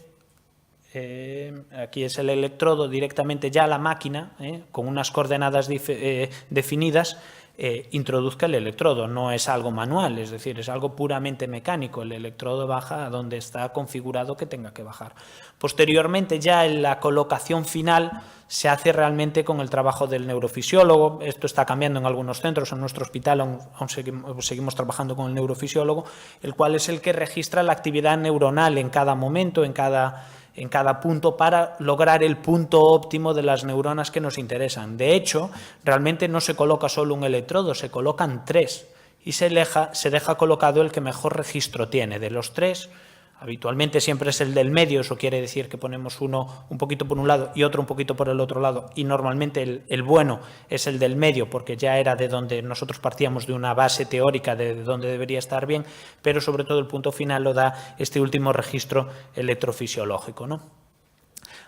aquí es el electrodo, directamente ya la máquina, con unas coordenadas definidas, introduzca el electrodo. No es algo manual, es decir, es algo puramente mecánico. El electrodo baja a donde está configurado que tenga que bajar. Posteriormente, ya en la colocación final se hace realmente con el trabajo del neurofisiólogo. Esto está cambiando en algunos centros. En nuestro hospital aún seguimos trabajando con el neurofisiólogo, el cual es el que registra la actividad neuronal en cada momento, en cada punto, para lograr el punto óptimo de las neuronas que nos interesan. De hecho, realmente no se coloca solo un electrodo, se colocan 3 y se deja colocado el que mejor registro tiene. De los 3, habitualmente siempre es el del medio, eso quiere decir que ponemos uno un poquito por un lado y otro un poquito por el otro lado, y normalmente el bueno es el del medio, porque ya era de donde nosotros partíamos, de una base teórica de donde debería estar bien, pero sobre todo el punto final lo da este último registro electrofisiológico, ¿no?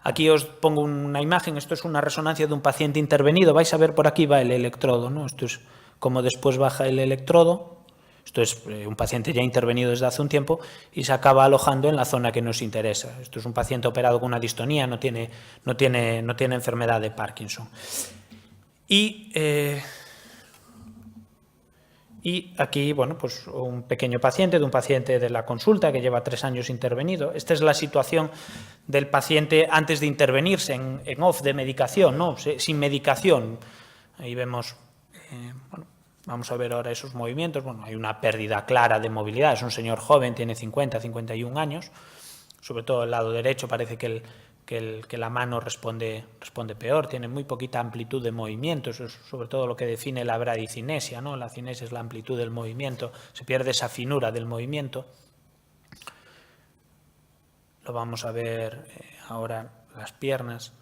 Aquí os pongo una imagen, esto es una resonancia de un paciente intervenido, vais a ver por aquí va el electrodo, ¿no? Esto es como después baja el electrodo. Esto es un paciente ya intervenido desde hace un tiempo y se acaba alojando en la zona que nos interesa. Esto es un paciente operado con una distonía, no tiene enfermedad de Parkinson. Y aquí, bueno, pues un pequeño paciente, de la consulta que lleva 3 años intervenido. Esta es la situación del paciente antes de intervenirse en off de medicación, ¿no? Sin medicación. Ahí vemos, vamos a ver ahora esos movimientos. Bueno, hay una pérdida clara de movilidad. Es un señor joven, tiene 50, 51 años. Sobre todo el lado derecho parece que la mano responde peor, tiene muy poquita amplitud de movimiento. Eso es sobre todo lo que define la bradicinesia, ¿no? La cinesia es la amplitud del movimiento, se pierde esa finura del movimiento. Lo vamos a ver ahora, las piernas.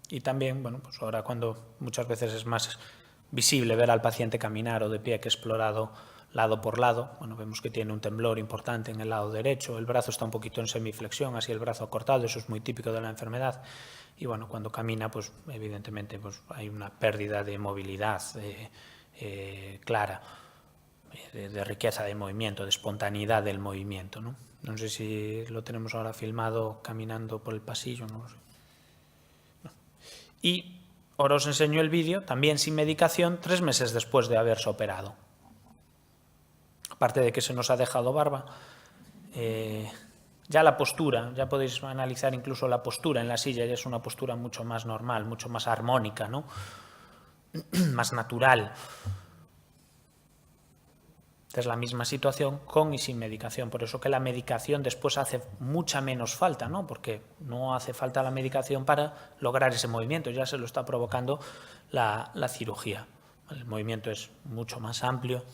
Y también, bueno, pues ahora cuando muchas veces es más visible ver al paciente caminar o de pie que explorado lado por lado, bueno, vemos que tiene un temblor importante en el lado derecho, el brazo está un poquito en semiflexión, así el brazo cortado, eso es muy típico de la enfermedad. Y bueno, cuando camina, pues evidentemente pues, hay una pérdida de movilidad clara, de riqueza de movimiento, de espontaneidad del movimiento, ¿no? No sé si lo tenemos ahora filmado caminando por el pasillo, no lo sé. No. Y ahora os enseño el vídeo, también sin medicación, 3 meses después de haberse operado. Aparte de que se nos ha dejado barba, ya la postura, ya podéis analizar incluso la postura en la silla, ya es una postura mucho más normal, mucho más armónica, ¿no? Más natural. Es la misma situación con y sin medicación, por eso que la medicación después hace mucha menos falta, ¿no? Porque no hace falta la medicación para lograr ese movimiento, ya se lo está provocando la cirugía. El movimiento es mucho más amplio.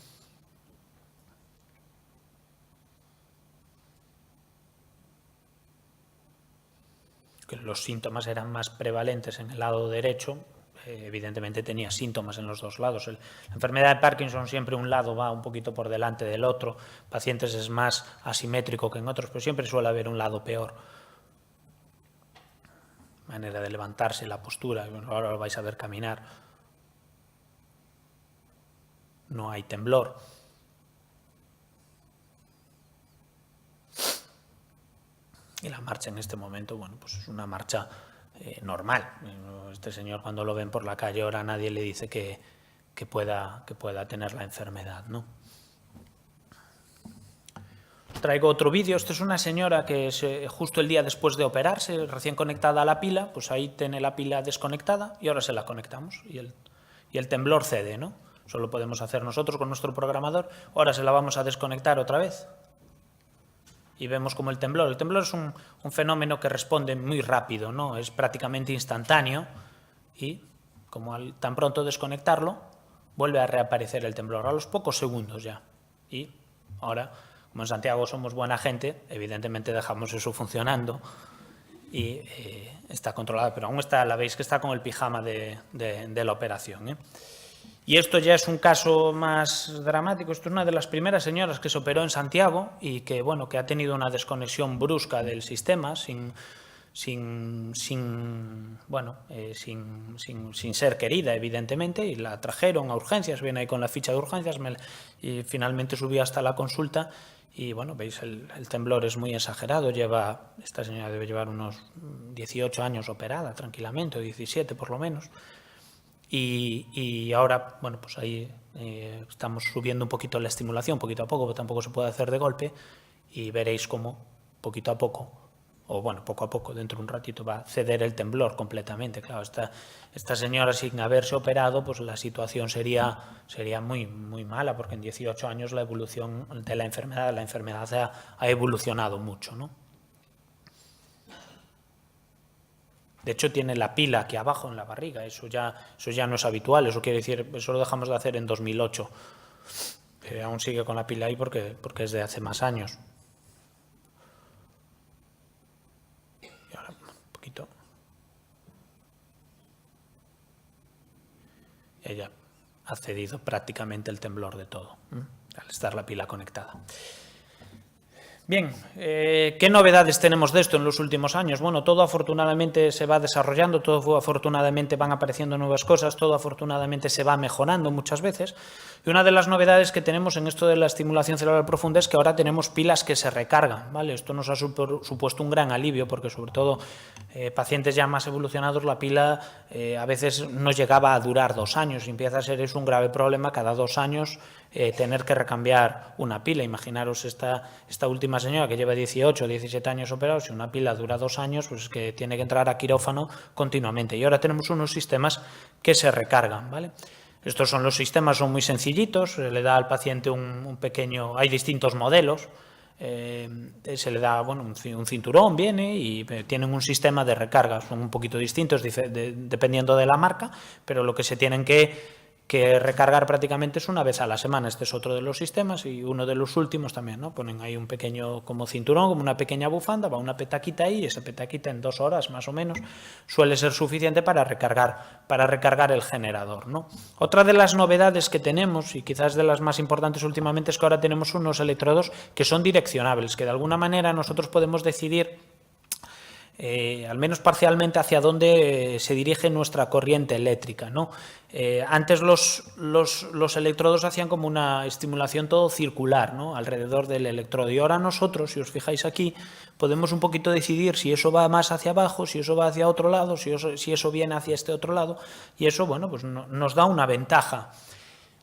Que los síntomas eran más prevalentes en el lado derecho, evidentemente tenía síntomas en los dos lados. La enfermedad de Parkinson siempre un lado va un poquito por delante del otro, pacientes es más asimétrico que en otros, pero siempre suele haber un lado peor. Manera de levantarse, la postura, bueno, ahora lo vais a ver caminar. No hay temblor. Y la marcha en este momento, bueno, pues es una marcha normal. Este señor cuando lo ven por la calle ahora nadie le dice que pueda tener la enfermedad, ¿no? Traigo otro vídeo. Esta es una señora que justo el día después de operarse, recién conectada a la pila, pues ahí tiene la pila desconectada y ahora se la conectamos y el temblor cede, ¿no? Eso lo podemos hacer nosotros con nuestro programador. Ahora se la vamos a desconectar otra vez. Y vemos como el temblor es un fenómeno que responde muy rápido, ¿no? Es prácticamente instantáneo y como al tan pronto desconectarlo vuelve a reaparecer el temblor a los pocos segundos ya. Y ahora, como en Santiago somos buena gente, evidentemente dejamos eso funcionando y está controlado, pero aún está, la veis que está con el pijama de la operación, ¿eh? Y esto ya es un caso más dramático. Esto es una de las primeras señoras que se operó en Santiago y que, bueno, que ha tenido una desconexión brusca del sistema sin ser querida, evidentemente, y la trajeron a urgencias, viene ahí con la ficha de urgencias y finalmente subió hasta la consulta y, bueno, veis, el temblor es muy exagerado. Esta señora debe llevar unos 18 años operada tranquilamente, o 17 por lo menos. Y ahora, bueno, pues ahí estamos subiendo un poquito la estimulación, poquito a poco, pero tampoco se puede hacer de golpe, y veréis cómo poquito a poco, o bueno, poco a poco, dentro de un ratito va a ceder el temblor completamente. Claro, esta señora sin haberse operado, pues la situación sería muy, muy mala, porque en 18 años la evolución de la enfermedad ha evolucionado mucho, ¿no? De hecho, tiene la pila aquí abajo en la barriga. Eso ya no es habitual. Eso quiere decir, eso lo dejamos de hacer en 2008. Aún sigue con la pila ahí porque es de hace más años. Y ahora un poquito. Ella ha cedido prácticamente el temblor de todo, al estar la pila conectada. Bien, ¿qué novedades tenemos de esto en los últimos años? Bueno, todo afortunadamente se va desarrollando, todo afortunadamente van apareciendo nuevas cosas, todo afortunadamente se va mejorando muchas veces. Y una de las novedades que tenemos en esto de la estimulación cerebral profunda es que ahora tenemos pilas que se recargan, ¿vale? Esto nos ha supuesto un gran alivio porque sobre todo pacientes ya más evolucionados la pila a veces no llegaba a durar 2 años y empieza a ser eso un grave problema cada 2 años tener que recambiar una pila. Imaginaros esta última señora que lleva 18 o 17 años operado, si una pila dura 2 años, pues es que tiene que entrar a quirófano continuamente. Y ahora tenemos unos sistemas que se recargan, ¿vale? Estos son los sistemas, son muy sencillitos, se le da al paciente un pequeño, hay distintos modelos, se le da, bueno, un cinturón, viene y tienen un sistema de recarga, son un poquito distintos dependiendo de la marca, pero lo que se tienen que que recargar prácticamente es una vez a la semana. Este es otro de los sistemas y uno de los últimos también, ¿no? Ponen ahí un pequeño como cinturón, como una pequeña bufanda, va una petaquita ahí y esa petaquita en 2 horas más o menos suele ser suficiente para recargar el generador, ¿no? Otra de las novedades que tenemos, y quizás de las más importantes últimamente, es que ahora tenemos unos electrodos que son direccionables, que de alguna manera nosotros podemos decidir al menos parcialmente hacia dónde se dirige nuestra corriente eléctrica, ¿no? Antes los electrodos hacían como una estimulación todo circular, ¿no? Alrededor del electrodo, y ahora nosotros, si os fijáis aquí, podemos un poquito decidir si eso va más hacia abajo, si eso va hacia otro lado, si eso viene hacia este otro lado, y eso, bueno, pues nos da una ventaja.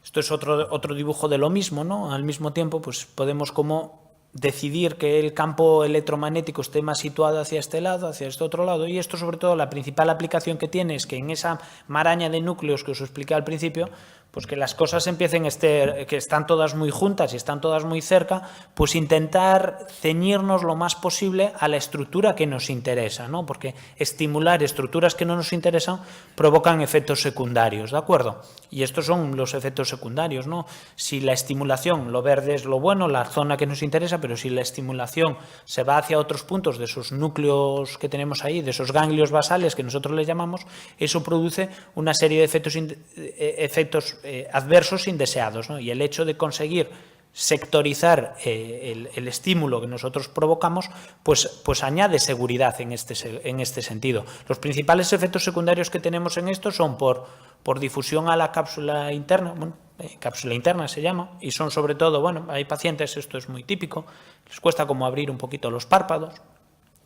Esto es otro dibujo de lo mismo, ¿no? Al mismo tiempo, pues podemos como decidir que el campo electromagnético esté más situado hacia este lado, hacia este otro lado, y esto sobre todo la principal aplicación que tiene es que en esa maraña de núcleos que os expliqué al principio, pues que las cosas empiecen que están todas muy juntas y están todas muy cerca, pues intentar ceñirnos lo más posible a la estructura que nos interesa, ¿no? Porque estimular estructuras que no nos interesan provocan efectos secundarios, ¿de acuerdo? Y estos son los efectos secundarios, ¿no? Si la estimulación, lo verde es lo bueno, la zona que nos interesa, pero si la estimulación se va hacia otros puntos de esos núcleos que tenemos ahí, de esos ganglios basales que nosotros les llamamos, eso produce una serie de efectos adversos indeseados, ¿no? Y el hecho de conseguir sectorizar el estímulo que nosotros provocamos, pues añade seguridad en este sentido. Los principales efectos secundarios que tenemos en esto son por difusión a la cápsula interna, bueno, cápsula interna se llama, y son sobre todo, bueno, hay pacientes, esto es muy típico, les cuesta como abrir un poquito los párpados,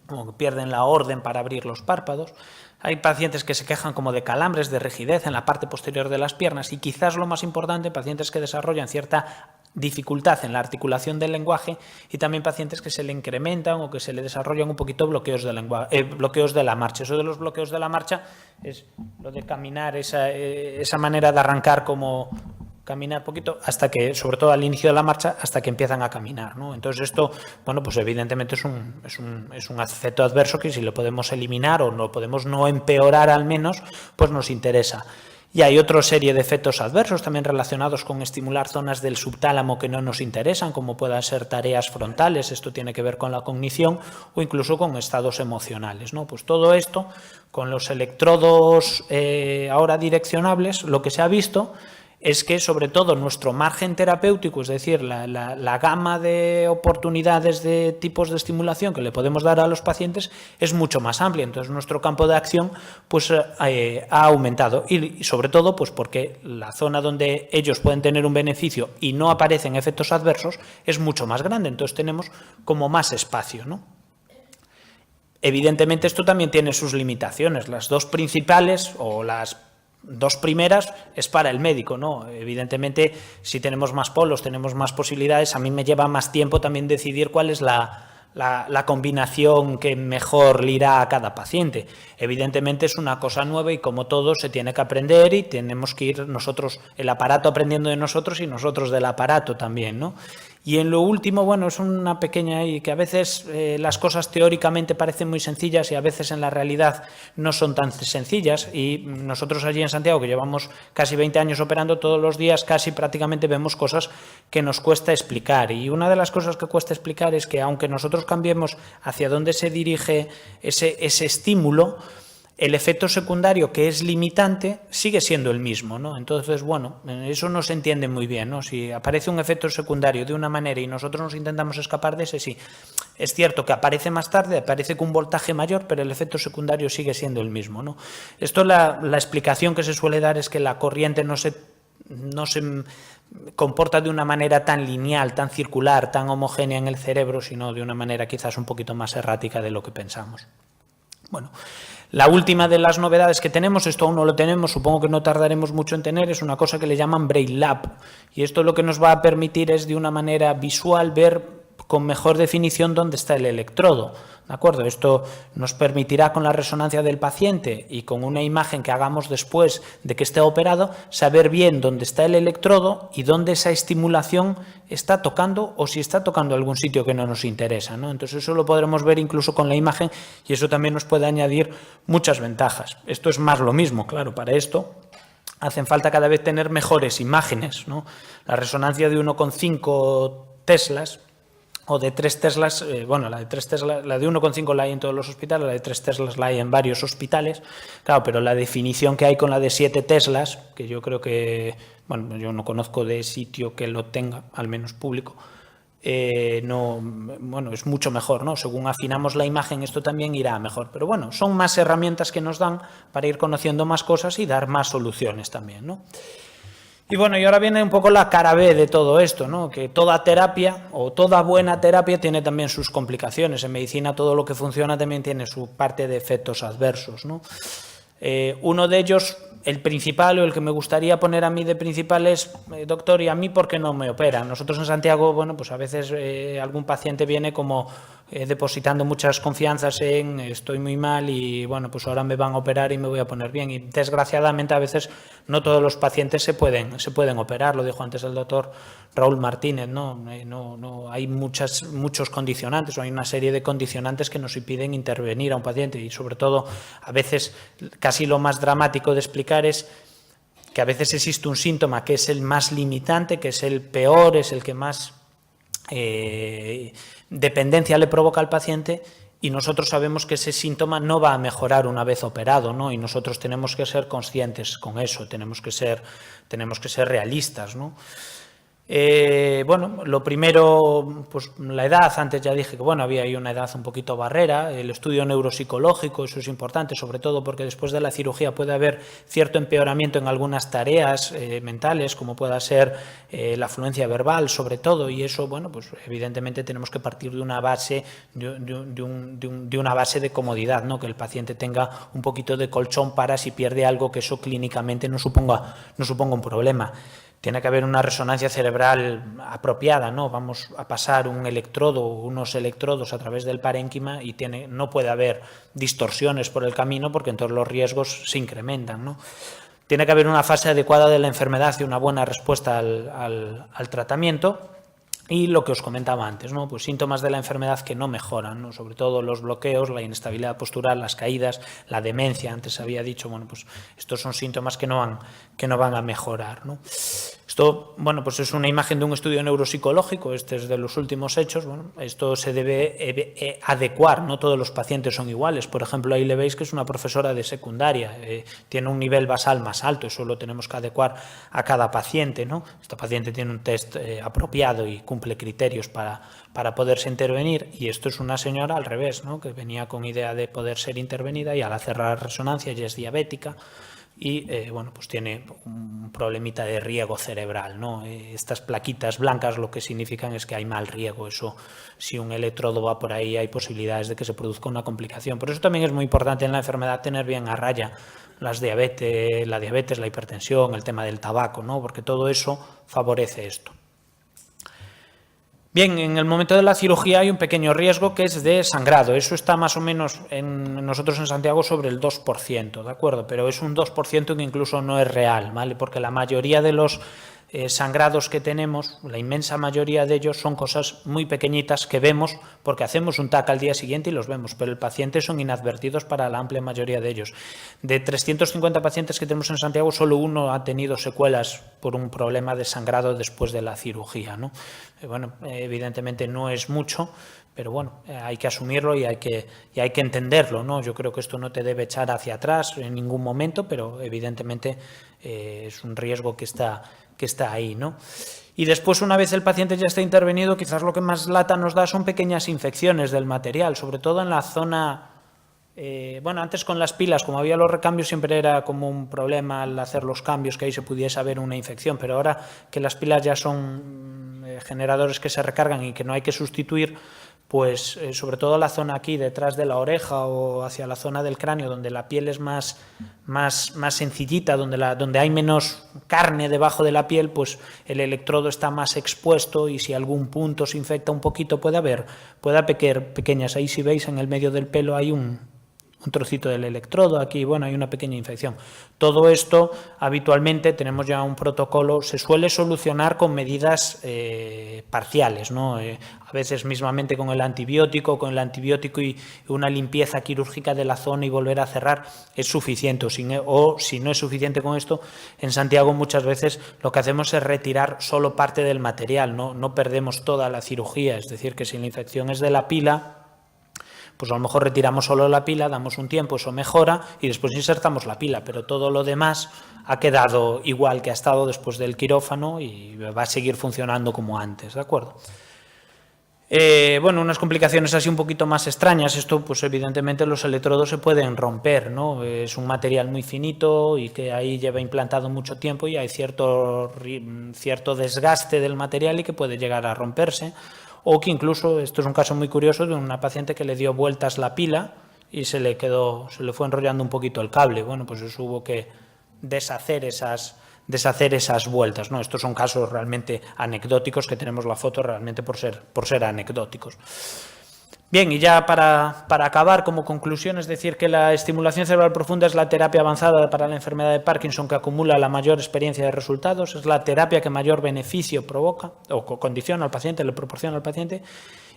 como que pierden la orden para abrir los párpados. Hay pacientes que se quejan como de calambres, de rigidez en la parte posterior de las piernas y quizás lo más importante, pacientes que desarrollan cierta dificultad en la articulación del lenguaje y también pacientes que se le incrementan o que se le desarrollan un poquito bloqueos de la marcha. Eso de los bloqueos de la marcha es lo de caminar, esa manera de arrancar como caminar poquito hasta que, sobre todo al inicio de la marcha, hasta que empiezan a caminar, ¿no? Entonces esto, bueno, pues evidentemente es un efecto adverso que si lo podemos eliminar o lo podemos no empeorar al menos, pues nos interesa. Y hay otra serie de efectos adversos también relacionados con estimular zonas del subtálamo que no nos interesan, como puedan ser tareas frontales, esto tiene que ver con la cognición o incluso con estados emocionales, ¿no? Pues todo esto, con los electrodos ahora direccionables, lo que se ha visto es que sobre todo nuestro margen terapéutico, es decir, la gama de oportunidades de tipos de estimulación que le podemos dar a los pacientes es mucho más amplia. Entonces nuestro campo de acción pues ha aumentado y sobre todo pues porque la zona donde ellos pueden tener un beneficio y no aparecen efectos adversos es mucho más grande. Entonces tenemos como más espacio, ¿no? Evidentemente esto también tiene sus limitaciones. Las dos principales o las dos primeras es para el médico, ¿no? Evidentemente, si tenemos más polos, tenemos más posibilidades, a mí me lleva más tiempo también decidir cuál es la combinación que mejor le irá a cada paciente. Evidentemente es una cosa nueva y como todo se tiene que aprender y tenemos que ir nosotros, el aparato aprendiendo de nosotros y nosotros del aparato también, ¿no? Y en lo último, bueno, es una pequeña y que a veces las cosas teóricamente parecen muy sencillas y a veces en la realidad no son tan sencillas. Y nosotros allí en Santiago, que llevamos casi 20 años operando, todos los días casi prácticamente vemos cosas que nos cuesta explicar. Y una de las cosas que cuesta explicar es que aunque nosotros cambiemos hacia dónde se dirige ese estímulo, el efecto secundario, que es limitante, sigue siendo el mismo, ¿no? Entonces, bueno, eso no se entiende muy bien, ¿no? Si aparece un efecto secundario de una manera y nosotros nos intentamos escapar de ese, sí. Es cierto que aparece más tarde, aparece con un voltaje mayor, pero el efecto secundario sigue siendo el mismo, ¿no? Esto, la explicación que se suele dar es que la corriente no se comporta de una manera tan lineal, tan circular, tan homogénea en el cerebro, sino de una manera quizás un poquito más errática de lo que pensamos. Bueno, la última de las novedades que tenemos, esto aún no lo tenemos, supongo que no tardaremos mucho en tener, es una cosa que le llaman Brain Lab. Y esto lo que nos va a permitir es de una manera visual ver con mejor definición dónde está el electrodo. ¿De acuerdo? Esto nos permitirá con la resonancia del paciente y con una imagen que hagamos después de que esté operado, saber bien dónde está el electrodo y dónde esa estimulación está tocando o si está tocando algún sitio que no nos interesa, ¿no? Entonces eso lo podremos ver incluso con la imagen y eso también nos puede añadir muchas ventajas. Esto es más lo mismo, claro, para esto hacen falta cada vez tener mejores imágenes, ¿no? La resonancia de 1,5 teslas o de 3 teslas, bueno, la de 3 teslas, la de 1,5 la hay en todos los hospitales, la de 3 teslas la hay en varios hospitales, claro, pero la definición que hay con la de 7 teslas, que yo creo que, bueno, yo no conozco de sitio que lo tenga, al menos público, no, bueno, es mucho mejor, ¿no? Según afinamos la imagen, esto también irá mejor. Pero bueno, son más herramientas que nos dan para ir conociendo más cosas y dar más soluciones también, ¿no? Y bueno, y ahora viene un poco la cara B de todo esto, ¿no? Que toda terapia o toda buena terapia tiene también sus complicaciones. En medicina todo lo que funciona también tiene su parte de efectos adversos, ¿no? Uno de ellos, el principal o el que me gustaría poner a mí de principal es, doctor, ¿y a mí por qué no me operan? Nosotros en Santiago, bueno, pues a veces algún paciente viene como depositando muchas confianzas en estoy muy mal y bueno, pues ahora me van a operar y me voy a poner bien. Y desgraciadamente a veces no todos los pacientes se pueden operar, lo dijo antes el doctor Raúl Martínez, ¿no? No hay muchos condicionantes, o hay una serie de condicionantes que nos impiden intervenir a un paciente y sobre todo a veces casi lo más dramático de explicar es que a veces existe un síntoma que es el más limitante, que es el peor, es el que más dependencia le provoca al paciente y nosotros sabemos que ese síntoma no va a mejorar una vez operado, ¿no? Y nosotros tenemos que ser conscientes con eso, tenemos que ser realistas, ¿no? Bueno, lo primero, pues la edad, antes ya dije que bueno, había ahí una edad un poquito barrera, el estudio neuropsicológico, eso es importante, sobre todo porque después de la cirugía puede haber cierto empeoramiento en algunas tareas mentales, como pueda ser la fluencia verbal, sobre todo, y eso, bueno, pues evidentemente tenemos que partir de una base, de una base de comodidad, ¿no? Que el paciente tenga un poquito de colchón para si pierde algo que eso clínicamente no suponga un problema. Tiene que haber una resonancia cerebral apropiada, ¿no? Vamos a pasar un electrodo, unos electrodos a través del parénquima y no puede haber distorsiones por el camino porque entonces los riesgos se incrementan, ¿no? Tiene que haber una fase adecuada de la enfermedad y una buena respuesta al tratamiento. Y lo que os comentaba antes, ¿no? Pues síntomas de la enfermedad que no mejoran, ¿no? Sobre todo los bloqueos, la inestabilidad postural, las caídas, la demencia, antes había dicho, bueno, pues estos son síntomas que no van a mejorar, ¿no? Esto, bueno, pues es una imagen de un estudio neuropsicológico, este es de los últimos hechos, bueno, esto se debe adecuar, no todos los pacientes son iguales, por ejemplo, ahí le veis que es una profesora de secundaria, tiene un nivel basal más alto, eso lo tenemos que adecuar a cada paciente, ¿no? Este paciente tiene un test apropiado y cumple criterios para poderse intervenir, y esto es una señora al revés, ¿no? Que venía con idea de poder ser intervenida y al hacer la resonancia ya es diabética y bueno, pues tiene un problemita de riego cerebral, ¿no? Estas plaquitas blancas lo que significan es que hay mal riego, eso si un electrodo va por ahí hay posibilidades de que se produzca una complicación. Por eso también es muy importante en la enfermedad tener bien a raya la diabetes, la hipertensión, el tema del tabaco, ¿no? Porque todo eso favorece esto. Bien, en el momento de la cirugía hay un pequeño riesgo que es de sangrado. Eso está más o menos nosotros en Santiago sobre el 2%, ¿de acuerdo? Pero es un 2% que incluso no es real, ¿vale? Porque la mayoría de los sangrados que tenemos, la inmensa mayoría de ellos son cosas muy pequeñitas que vemos porque hacemos un TAC al día siguiente y los vemos, pero el paciente son inadvertidos para la amplia mayoría de ellos. De 350 pacientes que tenemos en Santiago, solo uno ha tenido secuelas por un problema de sangrado después de la cirugía, ¿no? Bueno, evidentemente no es mucho, pero bueno, hay que asumirlo y hay que entenderlo, ¿no? Yo creo que esto no te debe echar hacia atrás en ningún momento, pero evidentemente es un riesgo que está ahí, ¿no? Y después, una vez el paciente ya está intervenido, quizás lo que más lata nos da son pequeñas infecciones del material, sobre todo en la zona... bueno, antes con las pilas, como había los recambios, siempre era como un problema al hacer los cambios, que ahí se pudiese haber una infección, pero ahora que las pilas ya son generadores que se recargan y que no hay que sustituir, pues sobre todo la zona aquí detrás de la oreja o hacia la zona del cráneo donde la piel es más sencillita, donde hay menos carne debajo de la piel, pues el electrodo está más expuesto y si algún punto se infecta un poquito puede haber pequeñas, ahí si veis en el medio del pelo hay un trocito del electrodo aquí, bueno, hay una pequeña infección. Todo esto, habitualmente, tenemos ya un protocolo, se suele solucionar con medidas parciales, ¿no? A veces mismamente con el antibiótico y una limpieza quirúrgica de la zona y volver a cerrar es suficiente, o si no es suficiente con esto, en Santiago muchas veces lo que hacemos es retirar solo parte del material, no perdemos toda la cirugía, es decir, que si la infección es de la pila, pues a lo mejor retiramos solo la pila, damos un tiempo, eso mejora y después insertamos la pila, pero todo lo demás ha quedado igual que ha estado después del quirófano y va a seguir funcionando como antes, ¿de acuerdo? Bueno, unas complicaciones así un poquito más extrañas, esto pues evidentemente los electrodos se pueden romper, ¿no? Es un material muy finito y que ahí lleva implantado mucho tiempo y hay cierto desgaste del material y que puede llegar a romperse, o que incluso, esto es un caso muy curioso de una paciente que le dio vueltas la pila y se le fue enrollando un poquito el cable, bueno, pues eso hubo que deshacer esas vueltas, ¿no? Estos son casos realmente anecdóticos que tenemos la foto realmente por ser anecdóticos. Bien, y ya para acabar, como conclusión, es decir que la estimulación cerebral profunda es la terapia avanzada para la enfermedad de Parkinson que acumula la mayor experiencia de resultados, es la terapia que mayor beneficio provoca o condiciona al paciente, le proporciona al paciente,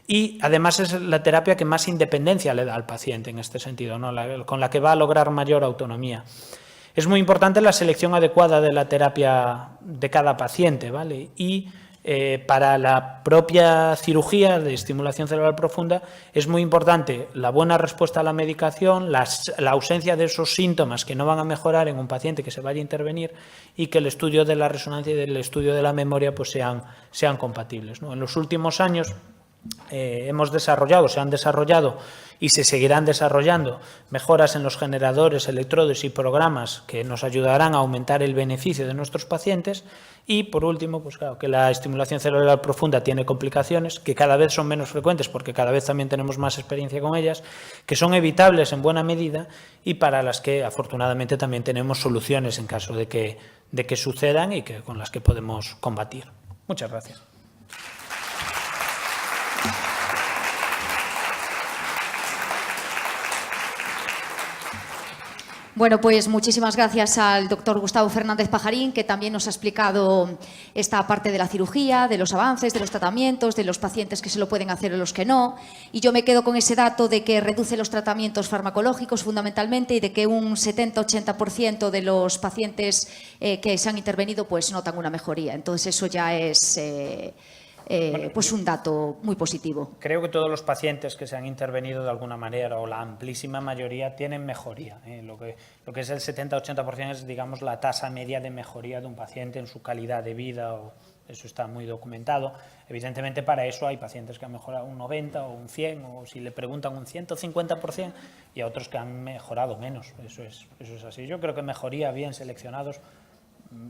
y además es la terapia que más independencia le da al paciente en este sentido, ¿no? Con la que va a lograr mayor autonomía. Es muy importante la selección adecuada de la terapia de cada paciente, ¿vale? Y para la propia cirugía de estimulación cerebral profunda es muy importante la buena respuesta a la medicación, la ausencia de esos síntomas que no van a mejorar en un paciente que se vaya a intervenir y que el estudio de la resonancia y el estudio de la memoria pues sean compatibles, ¿no? En los últimos años se han desarrollado y se seguirán desarrollando mejoras en los generadores, electrodos y programas que nos ayudarán a aumentar el beneficio de nuestros pacientes. Y, por último, pues claro, que la estimulación cerebral profunda tiene complicaciones que cada vez son menos frecuentes porque cada vez también tenemos más experiencia con ellas, que son evitables en buena medida y para las que, afortunadamente, también tenemos soluciones en caso de que sucedan y con las que podemos combatir. Muchas gracias. Bueno, pues muchísimas gracias al doctor Gustavo Fernández Pajarín, que también nos ha explicado esta parte de la cirugía, de los avances, de los tratamientos, de los pacientes que se lo pueden hacer o los que no. Y yo me quedo con ese dato de que reduce los tratamientos farmacológicos fundamentalmente y de que un 70-80% de los pacientes que se han intervenido pues notan una mejoría. Entonces eso ya es pues un dato muy positivo. Creo que todos los pacientes que se han intervenido de alguna manera o la amplísima mayoría tienen mejoría. Lo que es el 70-80% es, digamos, la tasa media de mejoría de un paciente en su calidad de vida. Eso está muy documentado. Evidentemente, para eso hay pacientes que han mejorado un 90 o un 100 o si le preguntan un 150% y a otros que han mejorado menos. Eso es así. Yo creo que mejoría bien seleccionados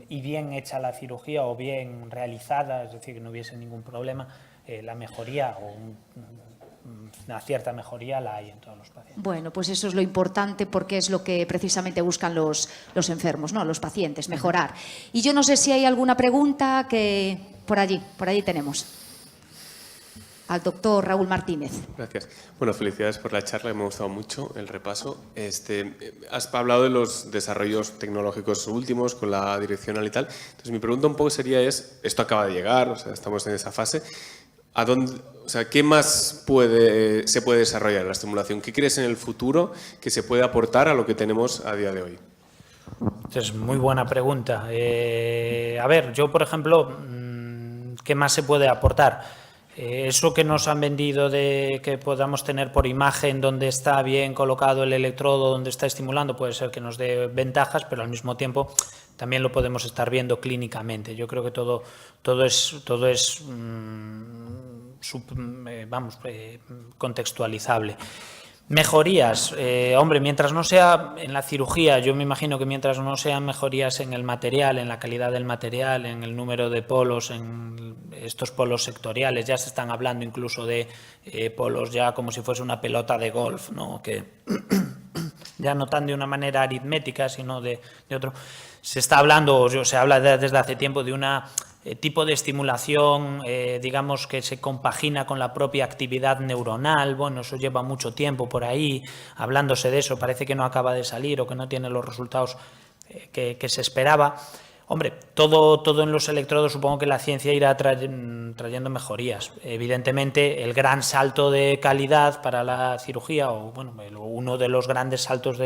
y bien hecha la cirugía o bien realizada, es decir, que no hubiese ningún problema, la mejoría o una cierta mejoría la hay en todos los pacientes. Bueno, pues eso es lo importante porque es lo que precisamente buscan los enfermos, ¿no? Los pacientes, mejorar. Y yo no sé si hay alguna pregunta que por allí tenemos. Al doctor Raúl Martínez. Gracias. Bueno, felicidades por la charla, me ha gustado mucho el repaso. Has hablado de los desarrollos tecnológicos últimos con la direccional y tal. Entonces, mi pregunta un poco sería esto acaba de llegar, o sea, estamos en esa fase. ¿Qué más se puede desarrollar la estimulación? ¿Qué crees en el futuro que se puede aportar a lo que tenemos a día de hoy? Es muy buena pregunta. A ver, yo, por ejemplo, ¿qué más se puede aportar? Eso que nos han vendido de que podamos tener por imagen donde está bien colocado el electrodo, donde está estimulando, puede ser que nos dé ventajas, pero al mismo tiempo también lo podemos estar viendo clínicamente. Yo creo que todo es contextualizable. Mejorías, hombre, mientras no sea en la cirugía, yo me imagino que mientras no sean mejorías en el material, en la calidad del material, en el número de polos, en estos polos sectoriales, ya se están hablando incluso de polos ya como si fuese una pelota de golf, ¿no? Que ya no tan de una manera aritmética, sino de otro. Se está hablando, se habla desde hace tiempo de una tipo de estimulación, digamos, que se compagina con la propia actividad neuronal. Bueno, eso lleva mucho tiempo por ahí, hablándose de eso, parece que no acaba de salir o que no tiene los resultados que se esperaba. Hombre, todo en los electrodos, supongo que la ciencia irá trayendo mejorías. Evidentemente, el gran salto de calidad para la cirugía, o bueno, uno de los grandes saltos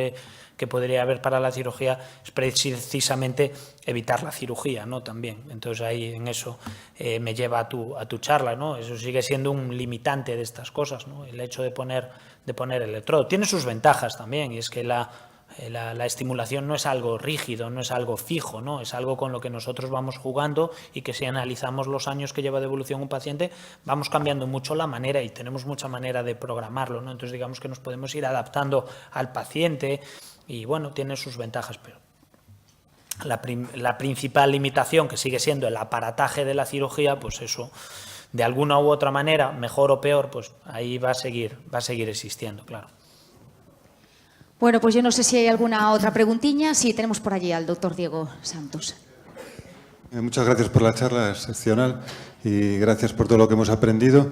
que podría haber para la cirugía es precisamente evitar la cirugía, ¿no? También. Entonces, ahí en eso me lleva a tu charla, ¿no? Eso sigue siendo un limitante de estas cosas, ¿no? El hecho de poner electrodo. Tiene sus ventajas también, y es que la estimulación no es algo rígido, no es algo fijo, ¿no? Es algo con lo que nosotros vamos jugando y que si analizamos los años que lleva de evolución un paciente, vamos cambiando mucho la manera y tenemos mucha manera de programarlo, ¿no? Entonces, digamos que nos podemos ir adaptando al paciente y, bueno, tiene sus ventajas, pero la principal limitación, que sigue siendo el aparataje de la cirugía, pues eso, de alguna u otra manera, mejor o peor, pues ahí va a seguir existiendo, claro. Bueno, pues yo no sé si hay alguna otra preguntiña. Sí, tenemos por allí al doctor Diego Santos. Muchas gracias por la charla excepcional y gracias por todo lo que hemos aprendido.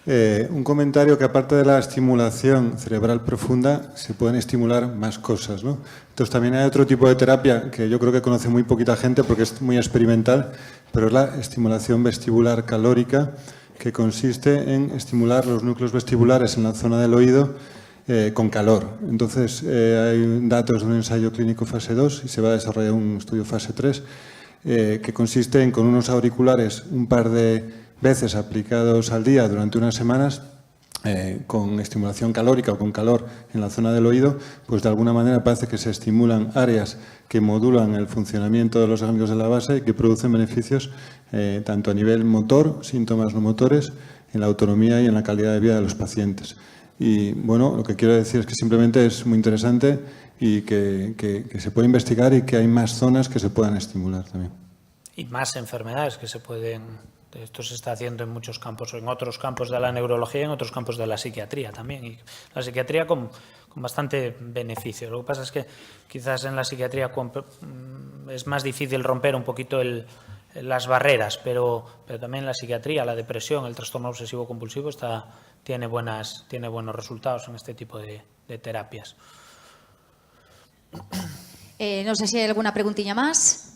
Un comentario que aparte de la estimulación cerebral profunda se pueden estimular más cosas, ¿no? Entonces también hay otro tipo de terapia que yo creo que conoce muy poquita gente porque es muy experimental, pero es la estimulación vestibular calórica, que consiste en estimular los núcleos vestibulares en la zona del oído con calor. Entonces, hay datos de un ensayo clínico fase 2 y se va a desarrollar un estudio fase 3 que consiste en, con unos auriculares un par de veces aplicados al día durante unas semanas, con estimulación calórica o con calor en la zona del oído, pues de alguna manera parece que se estimulan áreas que modulan el funcionamiento de los ganglios de la base y que producen beneficios tanto a nivel motor, síntomas no motores, en la autonomía y en la calidad de vida de los pacientes. Y bueno, lo que quiero decir es que simplemente es muy interesante y que se puede investigar y que hay más zonas que se puedan estimular también. Y más enfermedades que se pueden... Esto se está haciendo en muchos campos, en otros campos de la neurología y en otros campos de la psiquiatría también. Y la psiquiatría con bastante beneficio. Lo que pasa es que quizás en la psiquiatría es más difícil romper un poquito las barreras, pero también la psiquiatría, la depresión, el trastorno obsesivo compulsivo tiene buenos resultados en este tipo de terapias. No sé si hay alguna preguntilla más.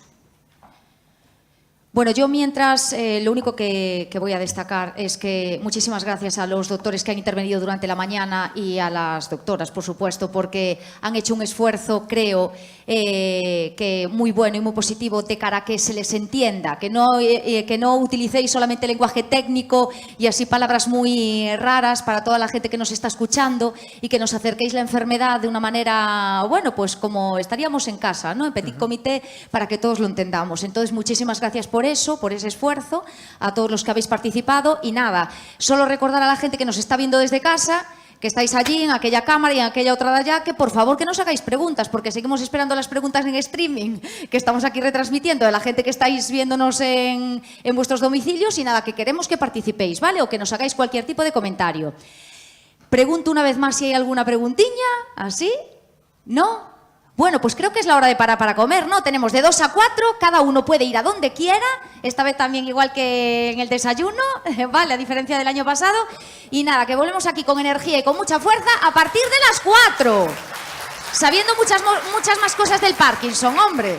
Bueno, yo mientras lo único que voy a destacar es que muchísimas gracias a los doctores que han intervenido durante la mañana y a las doctoras, por supuesto, porque han hecho un esfuerzo, creo, que muy bueno y muy positivo de cara a que se les entienda, que no utilicéis solamente lenguaje técnico y así palabras muy raras para toda la gente que nos está escuchando y que nos acerquéis la enfermedad de una manera, bueno, pues como estaríamos en casa, ¿no? En petit comité, para que todos lo entendamos. Entonces, muchísimas gracias por eso, por ese esfuerzo, a todos los que habéis participado. Y nada, solo recordar a la gente que nos está viendo desde casa, que estáis allí en aquella cámara y en aquella otra de allá, que por favor que nos hagáis preguntas, porque seguimos esperando las preguntas en streaming, que estamos aquí retransmitiendo, de la gente que estáis viéndonos en vuestros domicilios. Y nada, que queremos que participéis, ¿vale? O que nos hagáis cualquier tipo de comentario. Pregunto una vez más si hay alguna preguntiña, ¿así? ¿No? Bueno, pues creo que es la hora de parar para comer, ¿no? Tenemos de 2 a 4, cada uno puede ir a donde quiera, esta vez también igual que en el desayuno, ¿vale? A diferencia del año pasado. Y nada, que volvemos aquí con energía y con mucha fuerza a partir de las 4, sabiendo muchas más cosas del Parkinson, hombre.